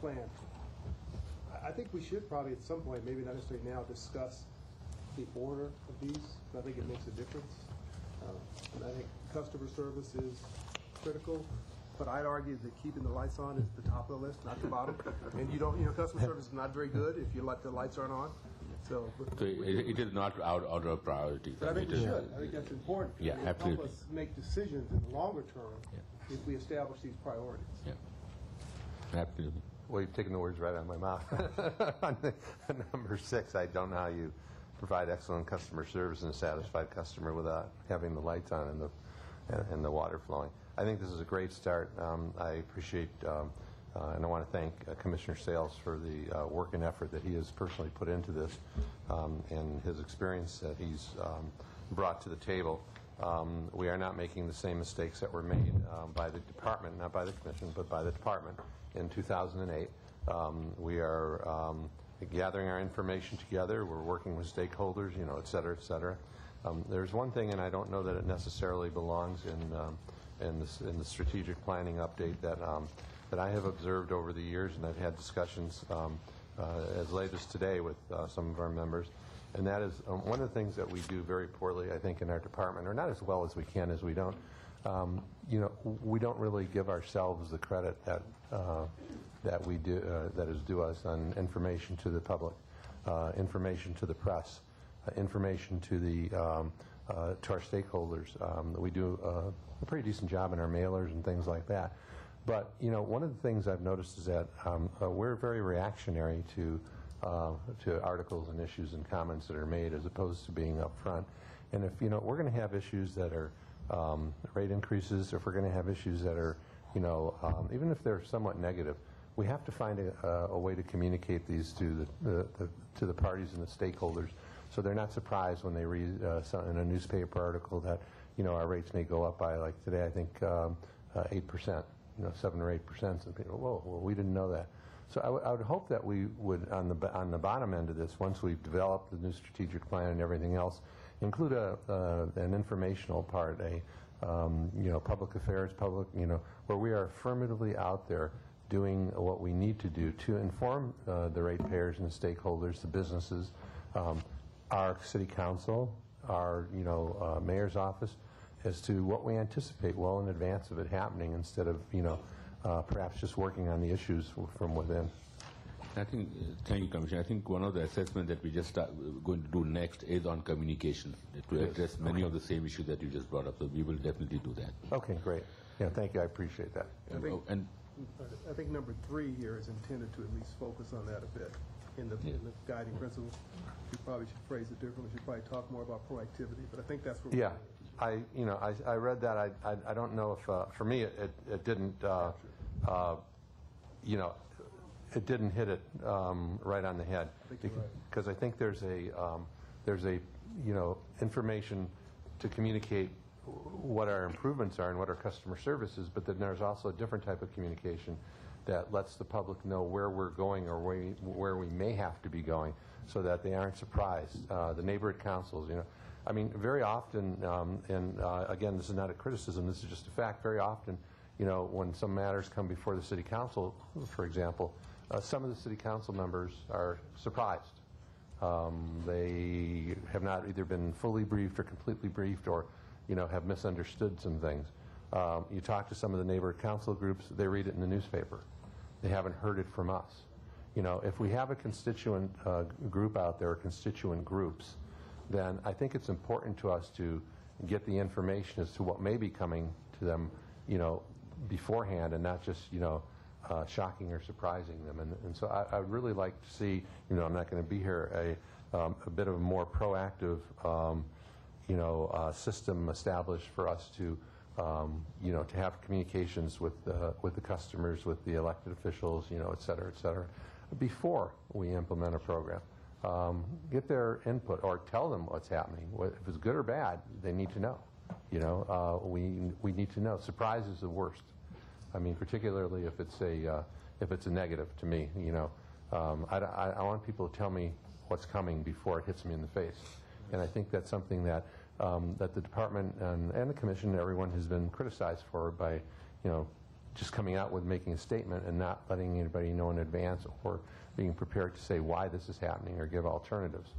plan. I think we should probably at some point, maybe not necessarily now, discuss the order of these. I think it makes a difference. And I think customer service is critical, but I'd argue that keeping the lights on is the top of the list, not the bottom. And customer service is not very good if the lights aren't on. So, So it is not out of our priorities. but I think It we is- should. I think that's important. Yeah, It'll absolutely. help us make decisions in the longer term if we establish these priorities. Yeah. Absolutely. Well, you've taken the words right out of my mouth. On number 6, I don't know how you provide excellent customer service and a satisfied customer without having the lights on and the water flowing. I think this is a great start. I appreciate and I want to thank Commissioner Sales for the work and effort that he has personally put into this and his experience that he's brought to the table. We are not making the same mistakes that were made by the department, not by the commission, but by the department in 2008. We are gathering our information together. We're working with stakeholders, et cetera, et cetera. There's one thing, and I don't know that it necessarily belongs in the strategic planning update that I have observed over the years, and I've had discussions as late as today with some of our members, and that is one of the things that we do very poorly, I think, in our department, or not as well as we can, as we don't. We don't really give ourselves the credit that we do that is due us on information to the public, information to the press, information to our stakeholders. We do a pretty decent job in our mailers and things like that. But one of the things I've noticed is that we're very reactionary to articles and issues and comments that are made, as opposed to being upfront. And if we're going to have issues that are rate increases, if we're going to have issues that are even if they're somewhat negative, we have to find a way to communicate these to the parties and the stakeholders, so they're not surprised when they read in a newspaper article that our rates may go up by, like today, I think 8%, 7 or 8%. And people, whoa, well, we didn't know that. So I would hope that we would, on the bottom end of this, once we've developed the new strategic plan and everything else, include an informational part, public affairs, where we are affirmatively out there doing what we need to do to inform the ratepayers and the stakeholders, the businesses, our city council, our mayor's office, as to what we anticipate well in advance of it happening, instead of perhaps just working on the issues from within. I think, thank you, Commissioner. I think one of the assessments that we just going to do next is on communication, to address many of the same issues that you just brought up. So we will definitely do that. Okay, great. Yeah, thank you. I appreciate that. I think number 3 here is intended to at least focus on that a bit in the guiding principle. We probably should phrase it differently. We should probably talk more about proactivity, but I think that's where I read that. I don't know if for me it didn't it didn't hit it right on the head, because I think there's a information to communicate what our improvements are and what our customer service is, but then there's also a different type of communication that lets the public know where we're going or where we may have to be going, so that they aren't surprised. The neighborhood councils, I mean, very often, and again, this is not a criticism, this is just a fact, very often, when some matters come before the city council, for example, some of the city council members are surprised. They have not either been fully briefed or completely briefed, or have misunderstood some things. You talk to some of the neighborhood council groups, they read it in the newspaper. They haven't heard it from us. If we have a constituent group out there, or constituent groups, then I think it's important to us to get the information as to what may be coming to them, beforehand, and not just, shocking or surprising them. And so I would really like to see, I'm not going to be here, a bit of a more proactive, system established for us to, to have communications with the customers, with the elected officials, et cetera, before we implement a program. Get their input, or tell them what's happening. If it's good or bad, they need to know. We need to know. Surprise is the worst. I mean, particularly if it's a negative to me. I want people to tell me what's coming before it hits me in the face. And I think that's something that that the department and the commission and everyone has been criticized for, by just coming out with making a statement and not letting anybody know in advance, or being prepared to say why this is happening or give alternatives.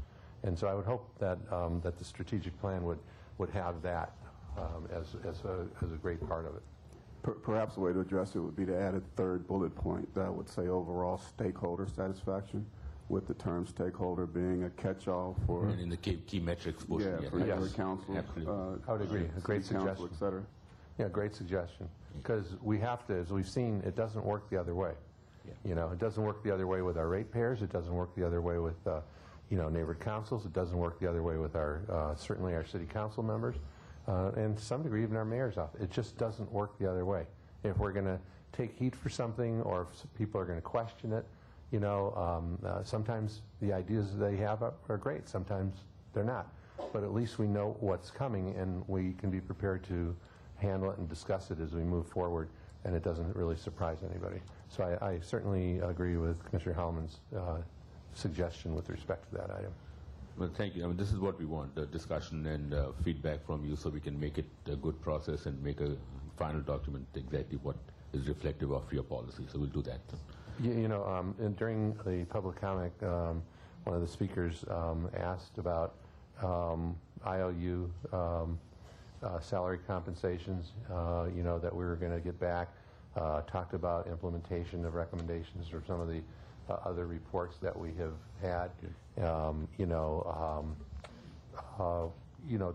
And so I would hope that that the strategic plan would have that as a great part of it. Perhaps a way to address it would be to add a third bullet point that would say overall stakeholder satisfaction. with the term stakeholder being a catch-all for And in the key metrics portion. for neighborhood council. I would agree. A great city council, suggestion. et cetera. Yeah, great suggestion. Because we have to, as we've seen, it doesn't work the other way. You know, it doesn't work the other way with our ratepayers. It doesn't work the other way with, neighborhood councils. It doesn't work the other way with our, certainly our city council members, and to some degree even our mayor's office. It just doesn't work the other way. If we're going to take heat for something, or if people are going to question it, sometimes the ideas they have are great. Sometimes they're not. But at least we know what's coming, and we can be prepared to handle it and discuss it as we move forward, and it doesn't really surprise anybody. So I certainly agree with Commissioner Hellman's suggestion with respect to that item. Well, thank you. I mean, this is what we want, discussion and feedback from you, so we can make it a good process and make a final document exactly what is reflective of your policy. So we'll do that. And during the public comment, one of the speakers asked about IOU salary compensations, that we were going to get back, talked about implementation of recommendations from some of the other reports that we have had,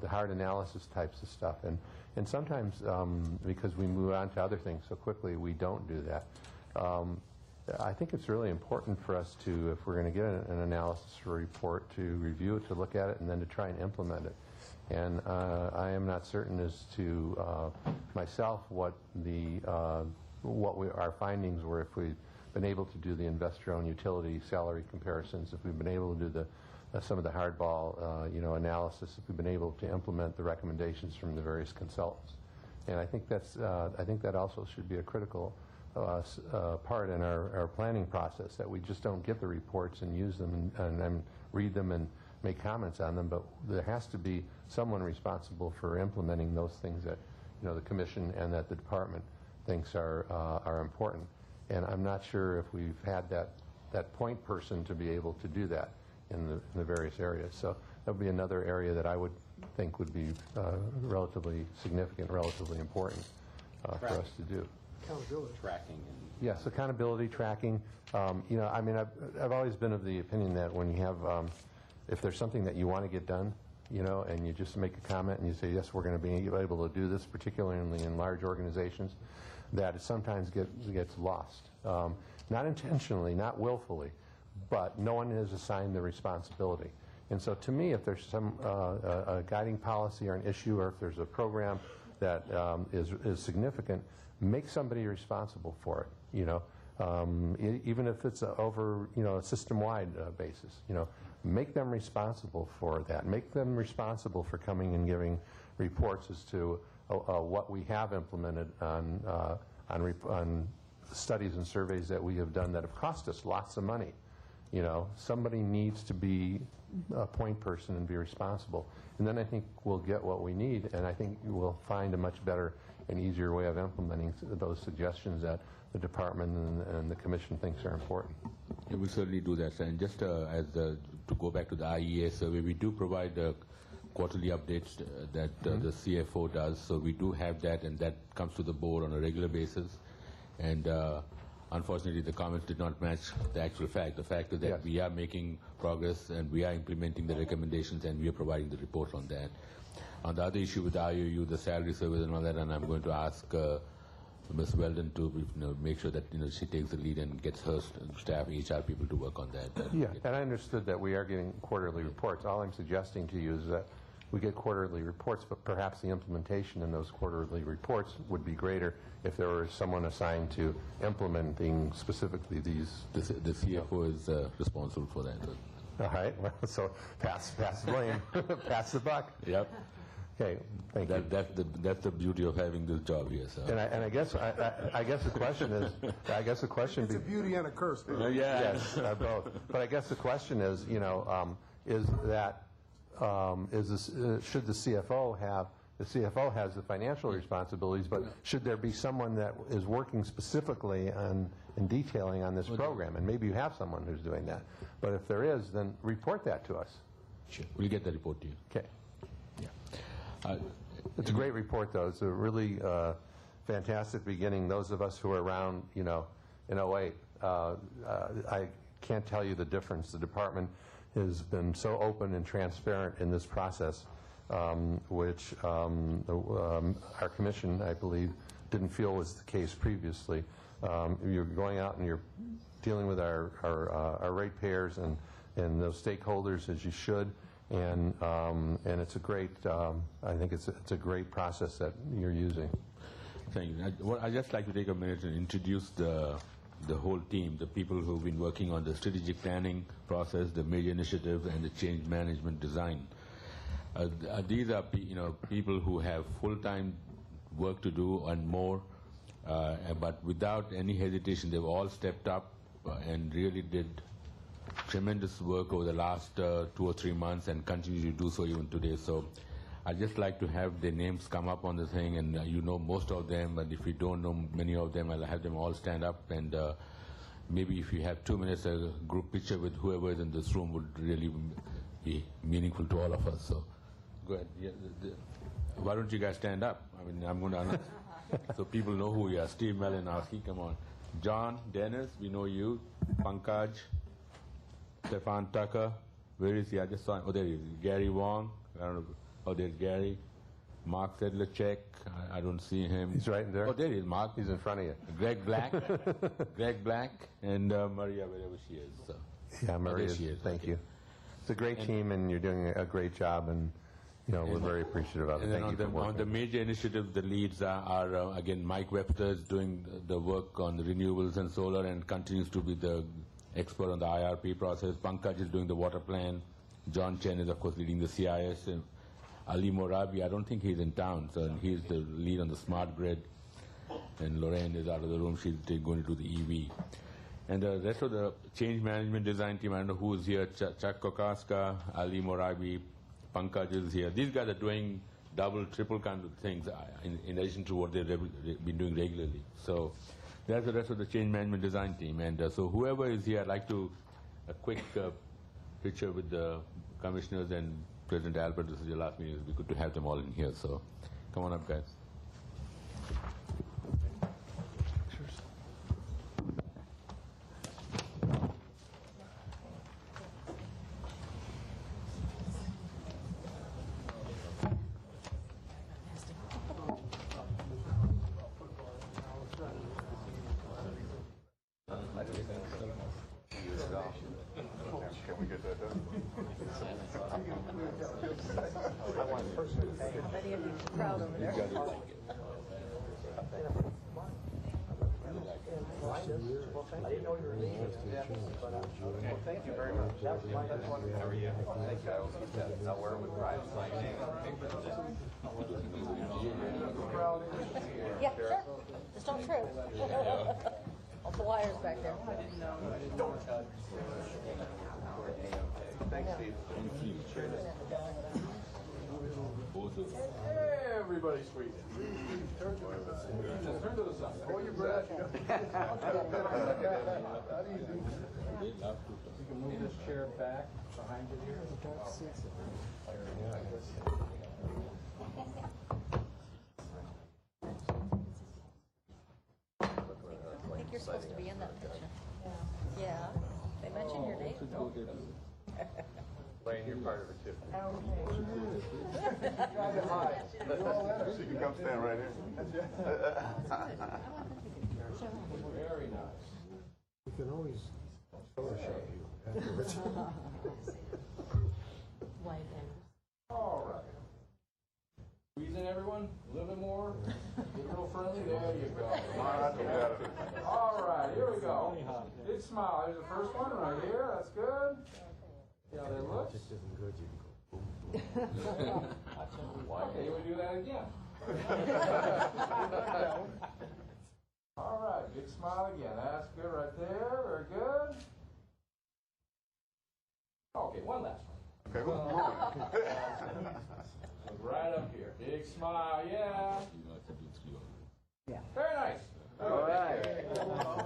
the hard analysis types of stuff. And sometimes, because we move on to other things so quickly, we don't do that. I think it's really important for us to, if we're going to get an analysis report, to review it, to look at it, and then to try and implement it. And I am not certain as to myself what our findings were, if we've been able to do the investor-owned utility salary comparisons, if we've been able to do some of the hardball analysis, if we've been able to implement the recommendations from the various consultants. And I think that also should be a critical part in our planning process, that we just don't get the reports and use them and read them and make comments on them, but there has to be someone responsible for implementing those things that the commission and that the department thinks are important. And I'm not sure if we've had that point person to be able to do that in the various areas. So that would be another area that I would think would be relatively significant, relatively important for us to do. Accountability. Tracking. Yes, accountability, tracking. I've always been of the opinion that when you have, if there's something that you want to get done, and you just make a comment and you say, yes, we're going to be able to do this, particularly in large organizations, that it sometimes gets lost. Not intentionally, not willfully, but no one is assigned the responsibility. And so to me, if there's some a guiding policy or an issue, or if there's a program that is significant, make somebody responsible for it, even if it's over, a system-wide basis, make them responsible for that. Make them responsible for coming and giving reports as to what we have implemented on studies and surveys that we have done that have cost us lots of money. Somebody needs to be a point person and be responsible. And then I think we'll get what we need, and I think we'll find a much better and easier way of implementing those suggestions that the department and the commission thinks are important. Yeah, we certainly do that. And just to go back to the IEA survey, we do provide quarterly updates that the CFO does. So we do have that, and that comes to the board on a regular basis. And unfortunately, the comments did not match the actual fact. The fact is that we are making progress, and we are implementing the recommendations, and we are providing the report on that. On the other issue with the IOU, the salary service and all that, and I'm going to ask Ms. Weldon to make sure that she takes the lead and gets her staff, HR people to work on that. And I understood that we are getting quarterly reports. All I'm suggesting to you is that we get quarterly reports, but perhaps the implementation in those quarterly reports would be greater if there was someone assigned to implementing specifically these. The CFO is responsible for that. All right. Well, so pass the blame, pass the buck. Yep. Okay. Thank you. That's the beauty of having this job here. So. And I guess the question is, it's a beauty and a curse. Yes, both. But I guess the question is, is that should the CFO have? The CFO has the financial responsibilities, but should there be someone that is working specifically in detailing on this program? And maybe you have someone who's doing that. But if there is, then report that to us. Sure. We'll get the report to you. Okay. It's a great report, though. It's a really fantastic beginning. Those of us who were around, in 08, I can't tell you the difference. The department has been so open and transparent in this process, which our commission, I believe, didn't feel was the case previously. You're going out and you're dealing with our ratepayers and those stakeholders as you should, and it's a great. I think it's a great process that you're using. Thank you. I'd just like to take a minute and introduce the whole team, the people who've been working on the strategic planning process, the major initiative, and the change management design. These are people who have full-time work to do and more, but without any hesitation, they've all stepped up and really did tremendous work over the last 2 or 3 months and continue to do so even today. So I'd just like to have their names come up on the thing, and you know most of them, and if you don't know many of them, I'll have them all stand up, and maybe if you have 2 minutes, a group picture with whoever is in this room would really be meaningful to all of us. So go ahead. Yeah, why don't you guys stand up? I mean, I'm going to announce so people know who you are. Steve Malinowski, come on. John, Dennis, we know you. Pankaj, Stefan Tucker, where is he? I just saw him. Oh, there he is. Gary Wong, I don't know. Oh, there's Gary. Mark Sedlacek, I don't see him. He's right there. Oh, there he is, Mark. He's in front of you. Greg Black, Greg Black, and Maria, wherever she is. So. Yeah, Maria, she is. Thank you. It's a great team, and you're doing a great job, and we're very appreciative of it. And then Thank you for working. on the major initiatives, the leads are again, Mike Webster is doing the work on the renewables and solar and continues to be the expert on the IRP process. Pankaj is doing the water plan. John Chen is, of course, leading the CIS. And Ali Morabi, I don't think he's in town, so he's the lead on the smart grid. And Lorraine is out of the room. She's going to do the EV. And the rest of the change management design team, I don't know who is here. Chuck Kokaska, Ali Morabi, Pankaj is here. These guys are doing double, triple kind of things in addition to what they've been doing regularly. So that's the rest of the change management design team. And so whoever is here, I'd like to a quick picture with the commissioners and President Albert. This is your last meeting. It would be good to have them all in here. So come on up, guys. Thank you very much. How are you? Thank you. I'll wear it with pride. Yeah, sure. Just don't trip. All the wires back there. Thanks, Steve. Everybody's sweet. Turn to the side. Hold your breath. You can move this chair back behind you here. I think you're supposed to be in that picture. Yeah. They mentioned your name. Lane, you're part of it too. So you can come stand right here. Very nice. We can always Photoshop you afterwards. All right. Squeeze in, everyone. A little bit more. Get a little friendly. There you go. All right, here we go. Big smile. There's the first one right here. That's good. See how that looks? Okay, we do that again. All right, big smile again. That's good right there. Very good. Okay, one last one. Okay, Right up here. Big smile, yeah. Very nice. All right. Hello.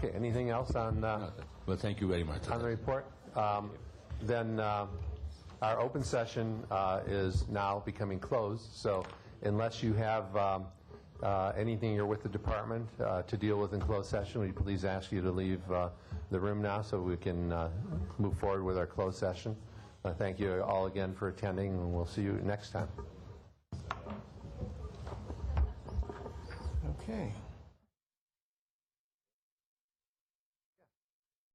Okay, anything else on Well, thank you very much. on the report? Then our open session is now becoming closed, so unless you have anything you're with the department to deal with in closed session, we please ask you to leave the room now so we can move forward with our closed session. Thank you all again for attending, and we'll see you next time. Okay.